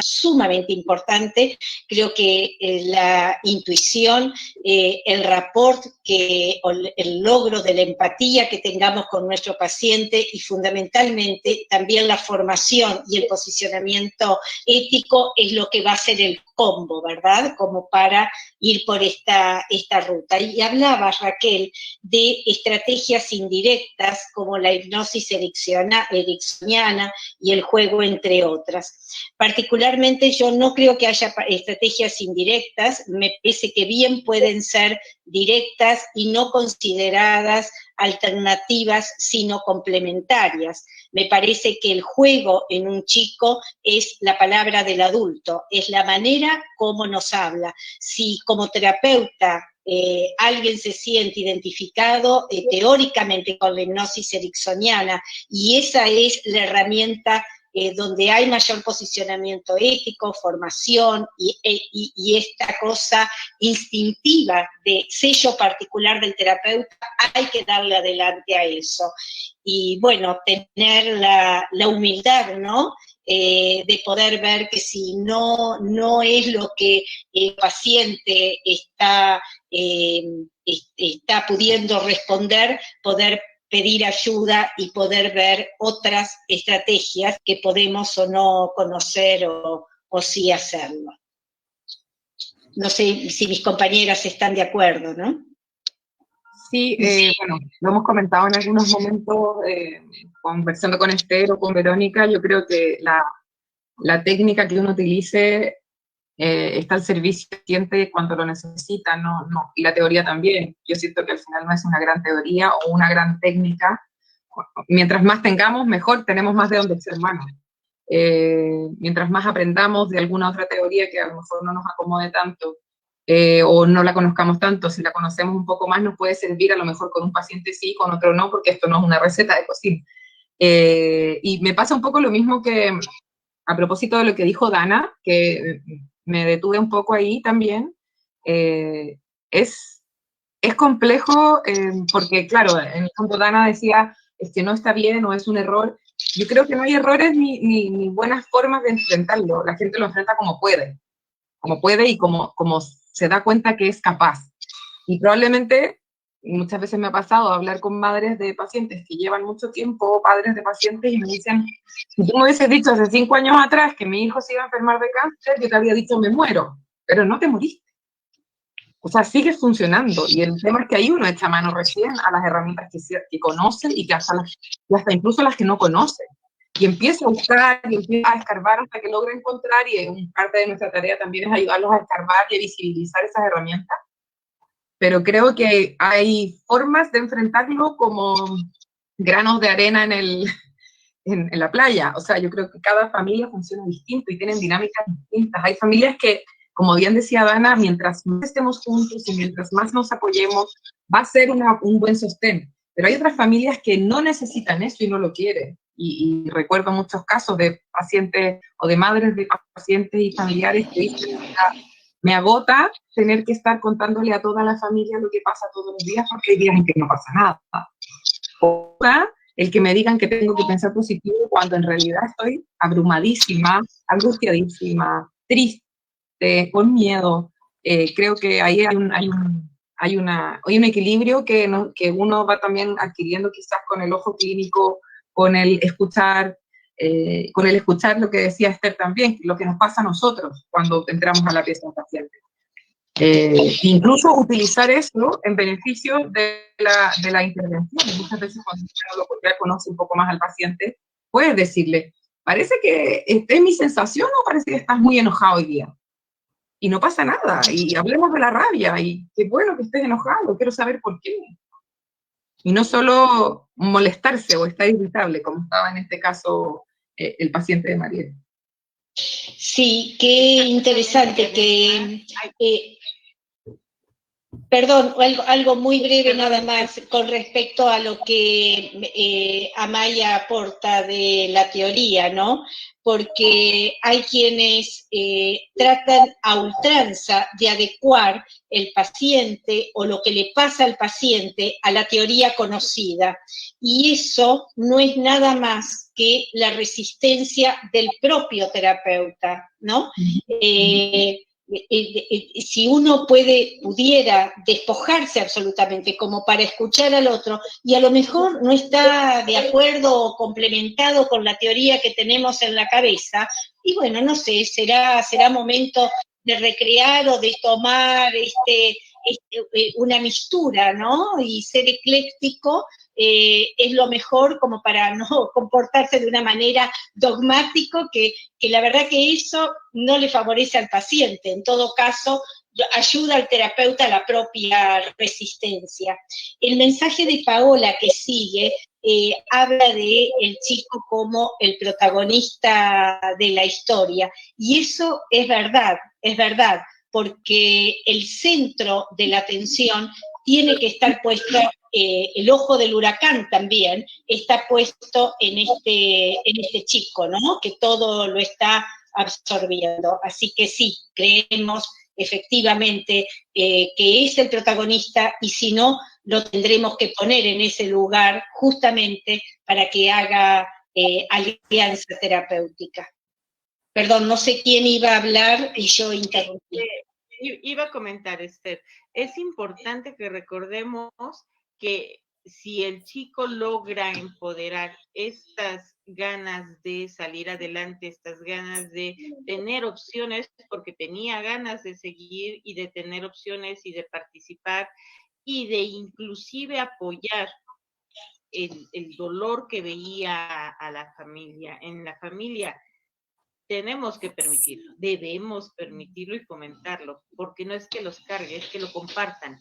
S1: sumamente importante. Creo que la intuición, el rapport, el logro de la empatía que tengamos con nuestro paciente y fundamentalmente también la formación y el posicionamiento ético es lo que va a ser el combo, ¿verdad? Como para ir por esta ruta. Y hablaba, Raquel, de estrategias indirectas como la hipnosis ericksoniana y el juego, entre otras. Particularmente yo no creo que haya estrategias indirectas, me parece que bien pueden ser directas y no consideradas alternativas, sino complementarias. Me parece que el juego en un chico es la palabra del adulto, es la manera como nos habla. Si como terapeuta alguien se siente identificado teóricamente con la hipnosis ericksoniana y esa es la herramienta donde hay mayor posicionamiento ético, formación y esta cosa instintiva de sello particular del terapeuta, hay que darle adelante a eso. Y bueno, tener la humildad, ¿no? De poder ver que si no es lo que el paciente está pudiendo responder, poder pedir ayuda y poder ver otras estrategias que podemos o no conocer o sí hacerlo. No sé si mis compañeras están de acuerdo, ¿no?
S2: Sí, bueno, lo hemos comentado en algunos momentos, conversando con Esther o con Verónica. Yo creo que la técnica que uno utilice está al servicio del paciente cuando lo necesita, no, y la teoría también. Yo siento que al final no es una gran teoría o una gran técnica. Mientras más tengamos, mejor, tenemos más de dónde echar mano. Mientras más aprendamos de alguna otra teoría que a lo mejor no nos acomode tanto, o no la conozcamos tanto, si la conocemos un poco más nos puede servir a lo mejor con un paciente sí, con otro no, porque esto no es una receta de cocina. Y me pasa un poco lo mismo que a propósito de lo que dijo Dana, que me detuve un poco ahí también. Es complejo porque, claro, en el fondo Dana decía es que no está bien o es un error. Yo creo que no hay errores ni buenas formas de enfrentarlo. La gente lo enfrenta como puede y como se da cuenta que es capaz. Y probablemente, muchas veces me ha pasado hablar con madres de pacientes que llevan mucho tiempo, padres de pacientes, y me dicen, si tú me hubieses dicho hace 5 años atrás que mi hijo se iba a enfermar de cáncer, yo te habría dicho me muero, pero no te moriste. O sea, sigues funcionando. Y el tema es que ahí uno echa mano recién a las herramientas que conocen y que hasta incluso las que no conocen. Y empieza a buscar y empieza a escarbar hasta que logra encontrar, y parte de nuestra tarea también es ayudarlos a escarbar y a visibilizar esas herramientas. Pero creo que hay formas de enfrentarlo como granos de arena en la playa. O sea, yo creo que cada familia funciona distinto y tienen dinámicas distintas. Hay familias que, como bien decía Dana, mientras más estemos juntos y mientras más nos apoyemos, va a ser un buen sostén. Pero hay otras familias que no necesitan eso y no lo quieren. Y recuerdo muchos casos de pacientes o de madres de pacientes y familiares que dicen, me agota tener que estar contándole a toda la familia lo que pasa todos los días, porque hay días en que no pasa nada. O el que me digan que tengo que pensar positivo cuando en realidad estoy abrumadísima, angustiadísima, triste, con miedo. Creo que ahí hay un equilibrio que uno va también adquiriendo quizás con el ojo clínico, con el escuchar lo que decía Esther también, lo que nos pasa a nosotros cuando entramos a la pieza del paciente. Incluso utilizar eso en beneficio de la intervención. Muchas veces cuando uno ya conoce un poco más al paciente, puedes decirle, parece que esta es mi sensación o parece que estás muy enojado hoy día. Y no pasa nada, y hablemos de la rabia, y qué bueno que estés enojado, quiero saber por qué. Y no solo molestarse o estar irritable, como estaba en este caso el paciente de Mariela.
S1: Sí, qué interesante que... perdón, algo muy breve nada más con respecto a lo que Amaya aporta de la teoría, ¿no? Porque hay quienes tratan a ultranza de adecuar el paciente o lo que le pasa al paciente a la teoría conocida. Y eso no es nada más que la resistencia del propio terapeuta, ¿no? Si uno pudiera despojarse absolutamente como para escuchar al otro, y a lo mejor no está de acuerdo o complementado con la teoría que tenemos en la cabeza, y bueno, no sé, será momento de recrear o de tomar una mistura, ¿no? Y ser ecléctico es lo mejor como para no comportarse de una manera dogmático, que la verdad que eso no le favorece al paciente. En todo caso, ayuda al terapeuta a la propia resistencia. El mensaje de Paola que sigue habla de el chico como el protagonista de la historia, y eso es verdad, porque el centro de la atención tiene que estar puesto, el ojo del huracán también está puesto en este chico, ¿no? Que todo lo está absorbiendo. Así que sí, creemos efectivamente que es el protagonista, y si no, lo tendremos que poner en ese lugar justamente para que haga alianza terapéutica. Perdón, no sé quién iba a hablar y yo interrumpí.
S4: Iba a comentar, Esther, es importante que recordemos que si el chico logra empoderar estas ganas de salir adelante, estas ganas de tener opciones, porque tenía ganas de seguir y de tener opciones y de participar y de inclusive apoyar el dolor que veía a la familia, en la familia, tenemos que permitirlo, debemos permitirlo y fomentarlo, porque no es que los cargue, es que lo compartan.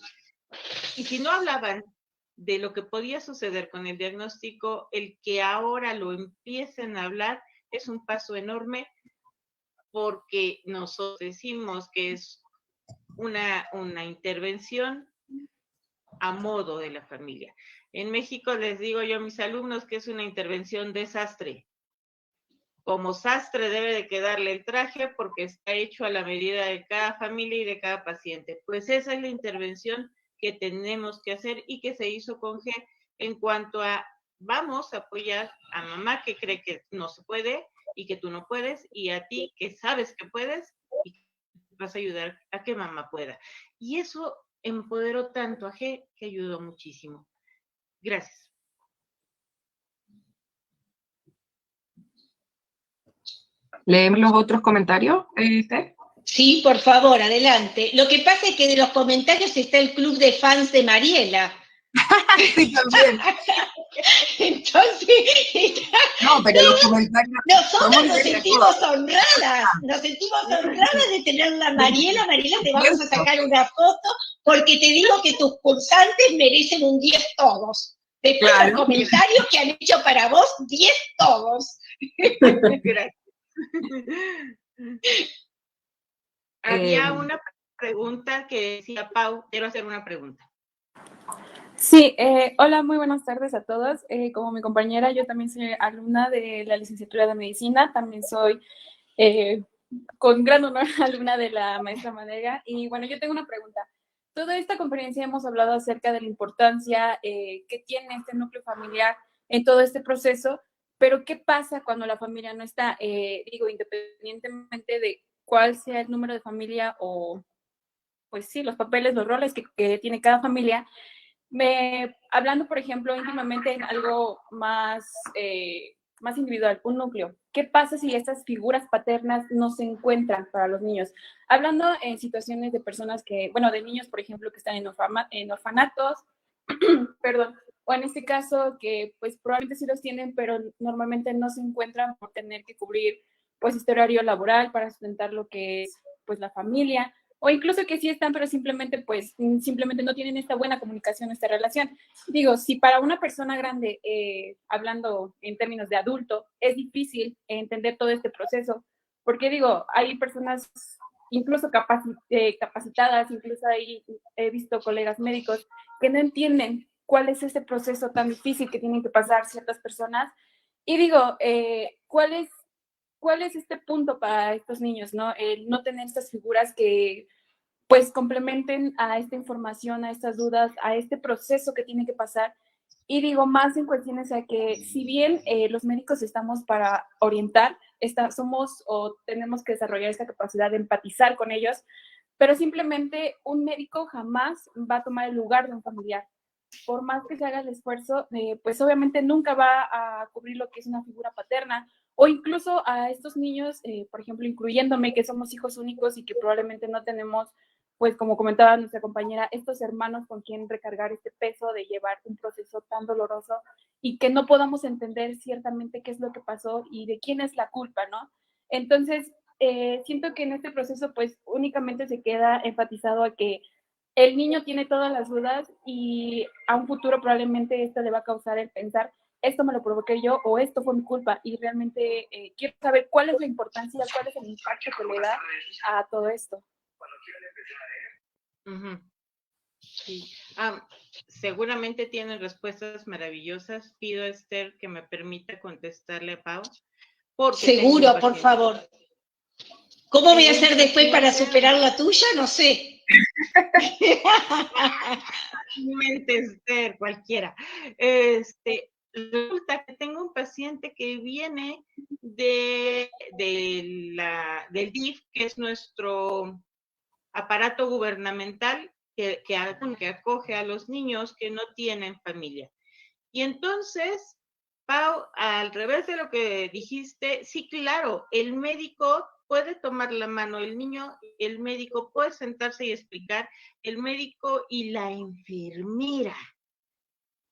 S4: Y si no hablaban de lo que podía suceder con el diagnóstico, el que ahora lo empiecen a hablar es un paso enorme, porque nosotros decimos que es una intervención a modo de la familia. En México les digo yo a mis alumnos que es una intervención desastre. Como sastre debe de quedarle el traje porque está hecho a la medida de cada familia y de cada paciente. Pues esa es la intervención que tenemos que hacer y que se hizo con G en cuanto a vamos a apoyar a mamá que cree que no se puede y que tú no puedes, y a ti que sabes que puedes y que vas a ayudar a que mamá pueda. Y eso empoderó tanto a G que ayudó muchísimo. Gracias.
S2: ¿Leemos los otros comentarios, Esther?
S1: Sí, por favor, adelante. Lo que pasa es que de los comentarios está el club de fans de Mariela.
S2: Sí, también.
S1: Entonces,
S2: no, pero los comentarios...
S1: Nosotros nos sentimos honradas de tenerla, Mariela. Mariela, te vamos a sacar una foto, porque te digo que tus cursantes merecen un 10 todos. Después los comentarios que han hecho para vos, 10 todos.
S4: Gracias. Había una pregunta que decía Pau, quiero hacer una pregunta.
S7: Sí, hola, muy buenas tardes a todos. Como mi compañera, yo también soy alumna de la licenciatura de Medicina, también soy con gran honor alumna de la maestra Madega. Y bueno, yo tengo una pregunta. Toda esta conferencia hemos hablado acerca de la importancia que tiene este núcleo familiar en todo este proceso, pero ¿qué pasa cuando la familia no está? Digo, independientemente de cuál sea el número de familia o, pues sí, los papeles, los roles que tiene cada familia. Hablando, por ejemplo, íntimamente en algo más, más individual, un núcleo. ¿Qué pasa si estas figuras paternas no se encuentran para los niños? Hablando en situaciones de personas que, bueno, de niños, por ejemplo, que están en orfanatos, perdón, o en este caso que pues probablemente sí los tienen, pero normalmente no se encuentran por tener que cubrir pues este horario laboral para sustentar lo que es pues la familia, o incluso que sí están, pero simplemente pues simplemente no tienen esta buena comunicación, esta relación. Digo, si para una persona grande, hablando en términos de adulto, es difícil entender todo este proceso, porque digo, hay personas incluso capacitadas, incluso ahí he visto colegas médicos que no entienden cuál es ese proceso tan difícil que tienen que pasar ciertas personas. Y digo, ¿cuál es este punto para estos niños, ¿no? El no tener estas figuras que pues complementen a esta información, a estas dudas, a este proceso que tiene que pasar. Y digo, más en cuestiones a que si bien los médicos estamos para orientar, somos o tenemos que desarrollar esta capacidad de empatizar con ellos, pero simplemente un médico jamás va a tomar el lugar de un familiar. Por más que se haga el esfuerzo, pues obviamente nunca va a cubrir lo que es una figura paterna, o incluso a estos niños, por ejemplo, incluyéndome, que somos hijos únicos y que probablemente no tenemos, pues como comentaba nuestra compañera, estos hermanos con quien recargar este peso de llevar un proceso tan doloroso y que no podamos entender ciertamente qué es lo que pasó y de quién es la culpa, ¿no? Entonces, siento que en este proceso, pues únicamente se queda enfatizado a que el niño tiene todas las dudas y a un futuro probablemente esto le va a causar el pensar, esto me lo provoqué yo o esto fue mi culpa, y realmente quiero saber cuál es la importancia, cuál es el impacto que le da a todo esto.
S4: Uh-huh. Sí. Seguramente tienen respuestas maravillosas. Pido a Esther que me permita contestarle a Pau.
S1: Seguro, por favor. ¿Cómo voy a hacer después para superar la tuya? No sé.
S4: Mente, Esther, cualquiera. Resulta que tengo un paciente que viene del DIF, que es nuestro aparato gubernamental que acoge a los niños que no tienen familia. Y entonces, Pau, al revés de lo que dijiste, sí, claro, el médico puede tomar la mano del niño, el médico puede sentarse y explicar, el médico y la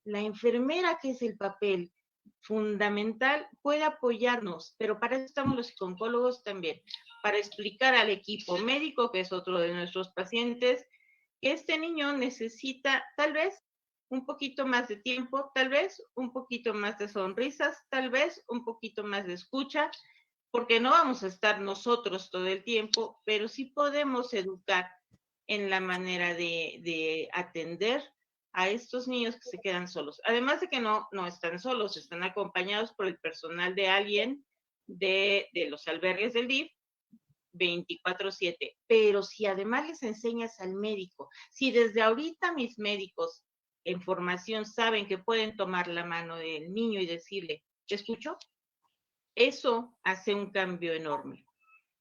S4: enfermera que es el papel fundamental, puede apoyarnos, pero para eso estamos los psicólogos también, para explicar al equipo médico, que es otro de nuestros pacientes, que este niño necesita tal vez un poquito más de tiempo, tal vez un poquito más de sonrisas, tal vez un poquito más de escucha, porque no vamos a estar nosotros todo el tiempo, pero sí podemos educar en la manera de atender a estos niños que se quedan solos. Además de que no están solos, están acompañados por el personal de alguien de los albergues del DIF 24/7. Pero si además les enseñas al médico, si desde ahorita mis médicos en formación saben que pueden tomar la mano del niño y decirle, ¿te escucho? Eso hace un cambio enorme.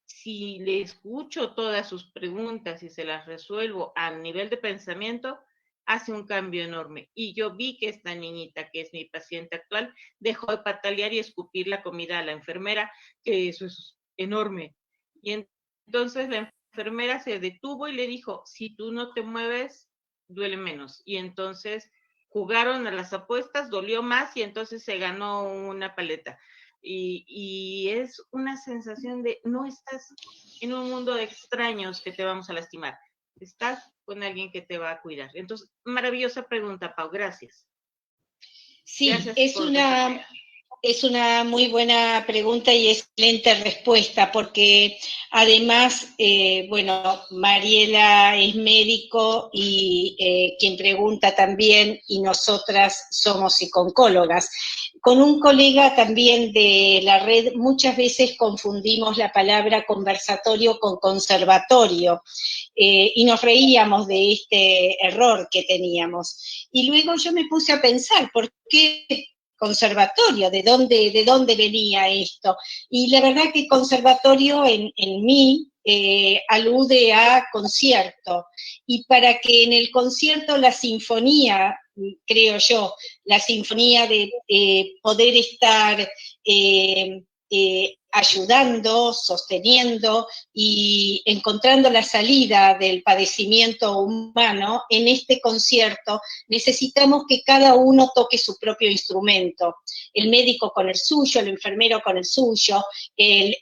S4: Si le escucho todas sus preguntas y se las resuelvo a nivel de pensamiento, hace un cambio enorme. Y yo vi que esta niñita, que es mi paciente actual, dejó de patalear y escupir la comida a la enfermera, que eso es enorme. Y entonces la enfermera se detuvo y le dijo, si tú no te mueves, duele menos. Y entonces jugaron a las apuestas, dolió más y entonces se ganó una paleta. Y es una sensación de no estás en un mundo de extraños que te vamos a lastimar, estás con alguien que te va a cuidar. Entonces, maravillosa pregunta, Pau, gracias.
S1: Sí, es una muy buena pregunta y excelente respuesta, porque además, bueno, Mariela es médico y quien pregunta también, y nosotras somos psicooncólogas. Con un colega también de la red muchas veces confundimos la palabra conversatorio con conservatorio, y nos reíamos de este error que teníamos. Y luego yo me puse a pensar, ¿por qué conservatorio? ¿De dónde venía esto? Y la verdad que conservatorio en mí alude a concierto, y para que en el concierto la sinfonía, creo yo, la sinfonía de poder estar ayudando, sosteniendo y encontrando la salida del padecimiento humano, en este concierto necesitamos que cada uno toque su propio instrumento, el médico con el suyo, el enfermero con el suyo, el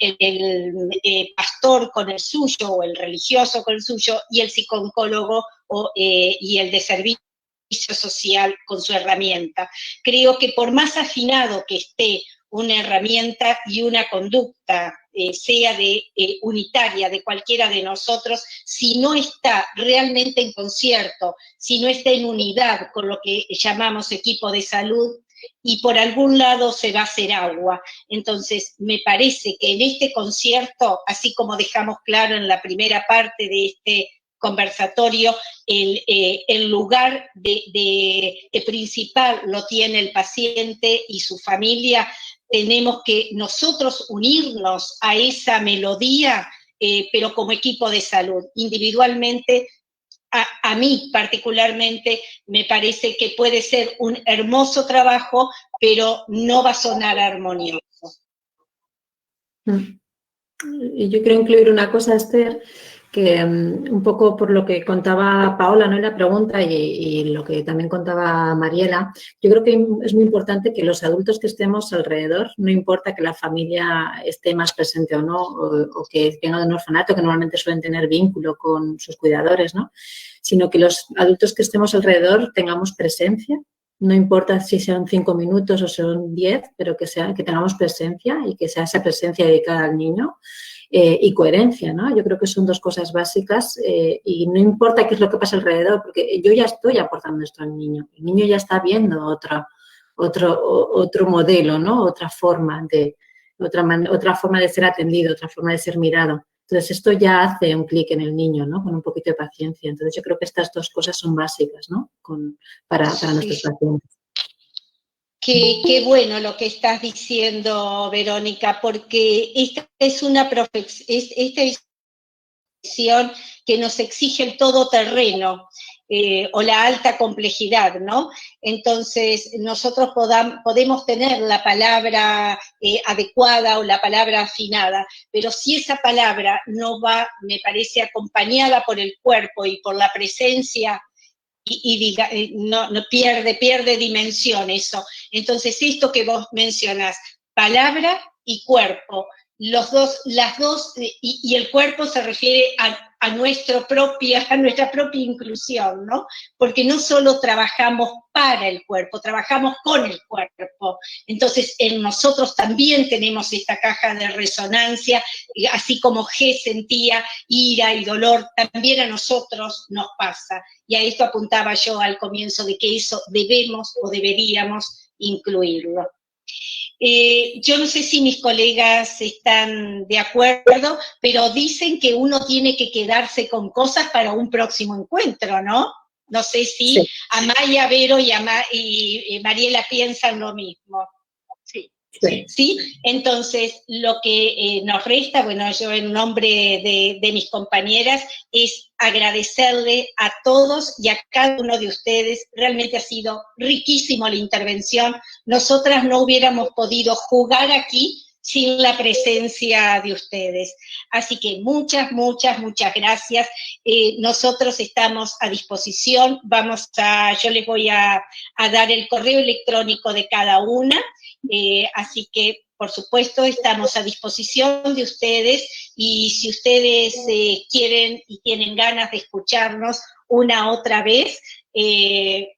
S1: pastor con el suyo, o el religioso con el suyo, y el psicooncólogo y el de servicio social con su herramienta. Creo que por más afinado que esté una herramienta y una conducta, sea unitaria de cualquiera de nosotros, si no está realmente en concierto, si no está en unidad con lo que llamamos equipo de salud, y por algún lado se va a hacer agua. Entonces, me parece que en este concierto, así como dejamos claro en la primera parte de este conversatorio, el lugar principal lo tiene el paciente y su familia. Tenemos que nosotros unirnos a esa melodía, pero como equipo de salud. Individualmente, a mí particularmente, me parece que puede ser un hermoso trabajo, pero no va a sonar armonioso.
S5: Y yo quiero incluir una cosa, Esther, que un poco por lo que contaba Paola, ¿no?, en la pregunta, y lo que también contaba Mariela, yo creo que es muy importante que los adultos que estemos alrededor, no importa que la familia esté más presente o no, o que venga de un orfanato, que normalmente suelen tener vínculo con sus cuidadores, ¿no?, sino que los adultos que estemos alrededor tengamos presencia. No importa si sean 5 minutos o son 10, pero que tengamos presencia, y que sea esa presencia dedicada al niño, y coherencia, ¿no? Yo creo que son dos cosas básicas, y no importa qué es lo que pasa alrededor, porque yo ya estoy aportando esto al niño. El niño ya está viendo otro modelo, ¿no? Otra forma de ser atendido, otra forma de ser mirado. Entonces, esto ya hace un clic en el niño, ¿no?, con un poquito de paciencia. Entonces, yo creo que estas dos cosas son básicas, ¿no?, para nuestros pacientes.
S1: Qué bueno lo que estás diciendo, Verónica, porque esta es una visión que nos exige el todoterreno, o la alta complejidad, ¿no? Entonces, nosotros podemos tener la palabra adecuada o la palabra afinada, pero si esa palabra no va, me parece, acompañada por el cuerpo y por la presencia, no pierde dimensión eso. Entonces, esto que vos mencionás, palabra y cuerpo, las dos, y el cuerpo se refiere a nuestra propia inclusión, ¿no? Porque no solo trabajamos para el cuerpo, trabajamos con el cuerpo. Entonces, en nosotros también tenemos esta caja de resonancia, así como G sentía ira y dolor, también a nosotros nos pasa. Y a esto apuntaba yo al comienzo, de que eso debemos o deberíamos incluirlo. Yo no sé si mis colegas están de acuerdo, pero dicen que uno tiene que quedarse con cosas para un próximo encuentro, ¿no? No sé si sí. Amaya, Vero y Mariela piensan lo mismo.
S4: Sí.
S1: ¿Sí? Entonces, lo que nos resta, bueno, yo en nombre de mis compañeras, es agradecerle a todos y a cada uno de ustedes. Realmente ha sido riquísimo la intervención. Nosotras no hubiéramos podido jugar aquí sin la presencia de ustedes. Así que muchas gracias. Nosotros estamos a disposición. Yo les voy a dar el correo electrónico de cada una. Así que, por supuesto, estamos a disposición de ustedes, y si ustedes quieren y tienen ganas de escucharnos una otra vez,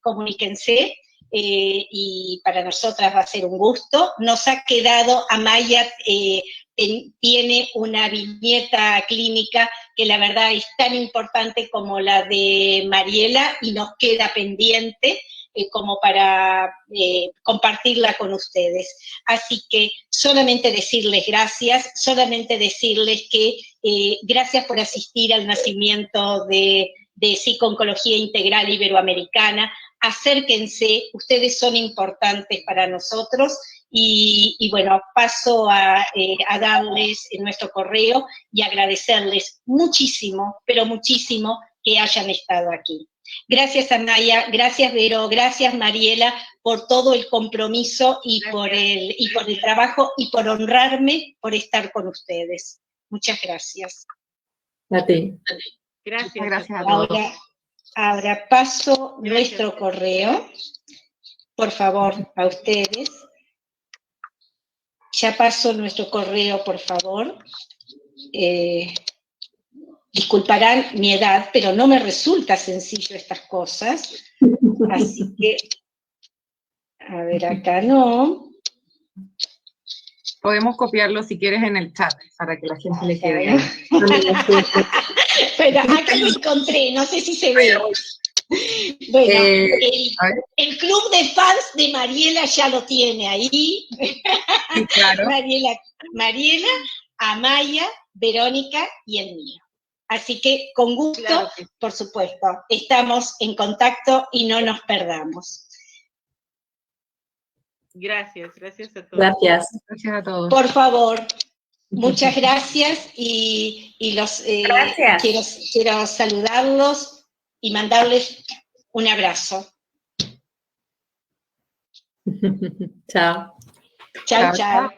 S1: comuníquense. y para nosotras va a ser un gusto. Nos ha quedado, Amaya tiene una viñeta clínica que la verdad es tan importante como la de Mariela y nos queda pendiente como para compartirla con ustedes. Así que solamente decirles gracias, solamente decirles que gracias por asistir al nacimiento de Psico-Oncología Integral Iberoamericana. Acérquense, ustedes son importantes para nosotros. Y bueno, paso a darles nuestro correo y agradecerles muchísimo, pero muchísimo que hayan estado aquí. Gracias, Amaya, gracias, Vero, gracias, Mariela, por todo el compromiso y por el trabajo y por honrarme por estar con ustedes. Muchas gracias.
S5: A ti.
S4: Gracias.
S2: Gracias a todos.
S1: Ahora paso nuestro correo, por favor, a ustedes. Ya paso nuestro correo, por favor. Disculparán mi edad, pero no me resulta sencillo estas cosas. Así que, a ver, acá no.
S2: Podemos copiarlo si quieres en el chat, para que la gente le quede ahí.
S1: Pero acá lo encontré, no sé si se ve. Bueno, el club de fans de Mariela ya lo tiene ahí.
S2: Sí, claro.
S1: Mariela, Amaya, Verónica y el mío. Así que con gusto, claro que, por supuesto, estamos en contacto y no nos perdamos.
S4: Gracias a todos.
S5: Gracias
S2: a todos.
S1: Por favor, muchas gracias y quiero saludarlos y mandarles un abrazo.
S5: Chao.
S1: Chao.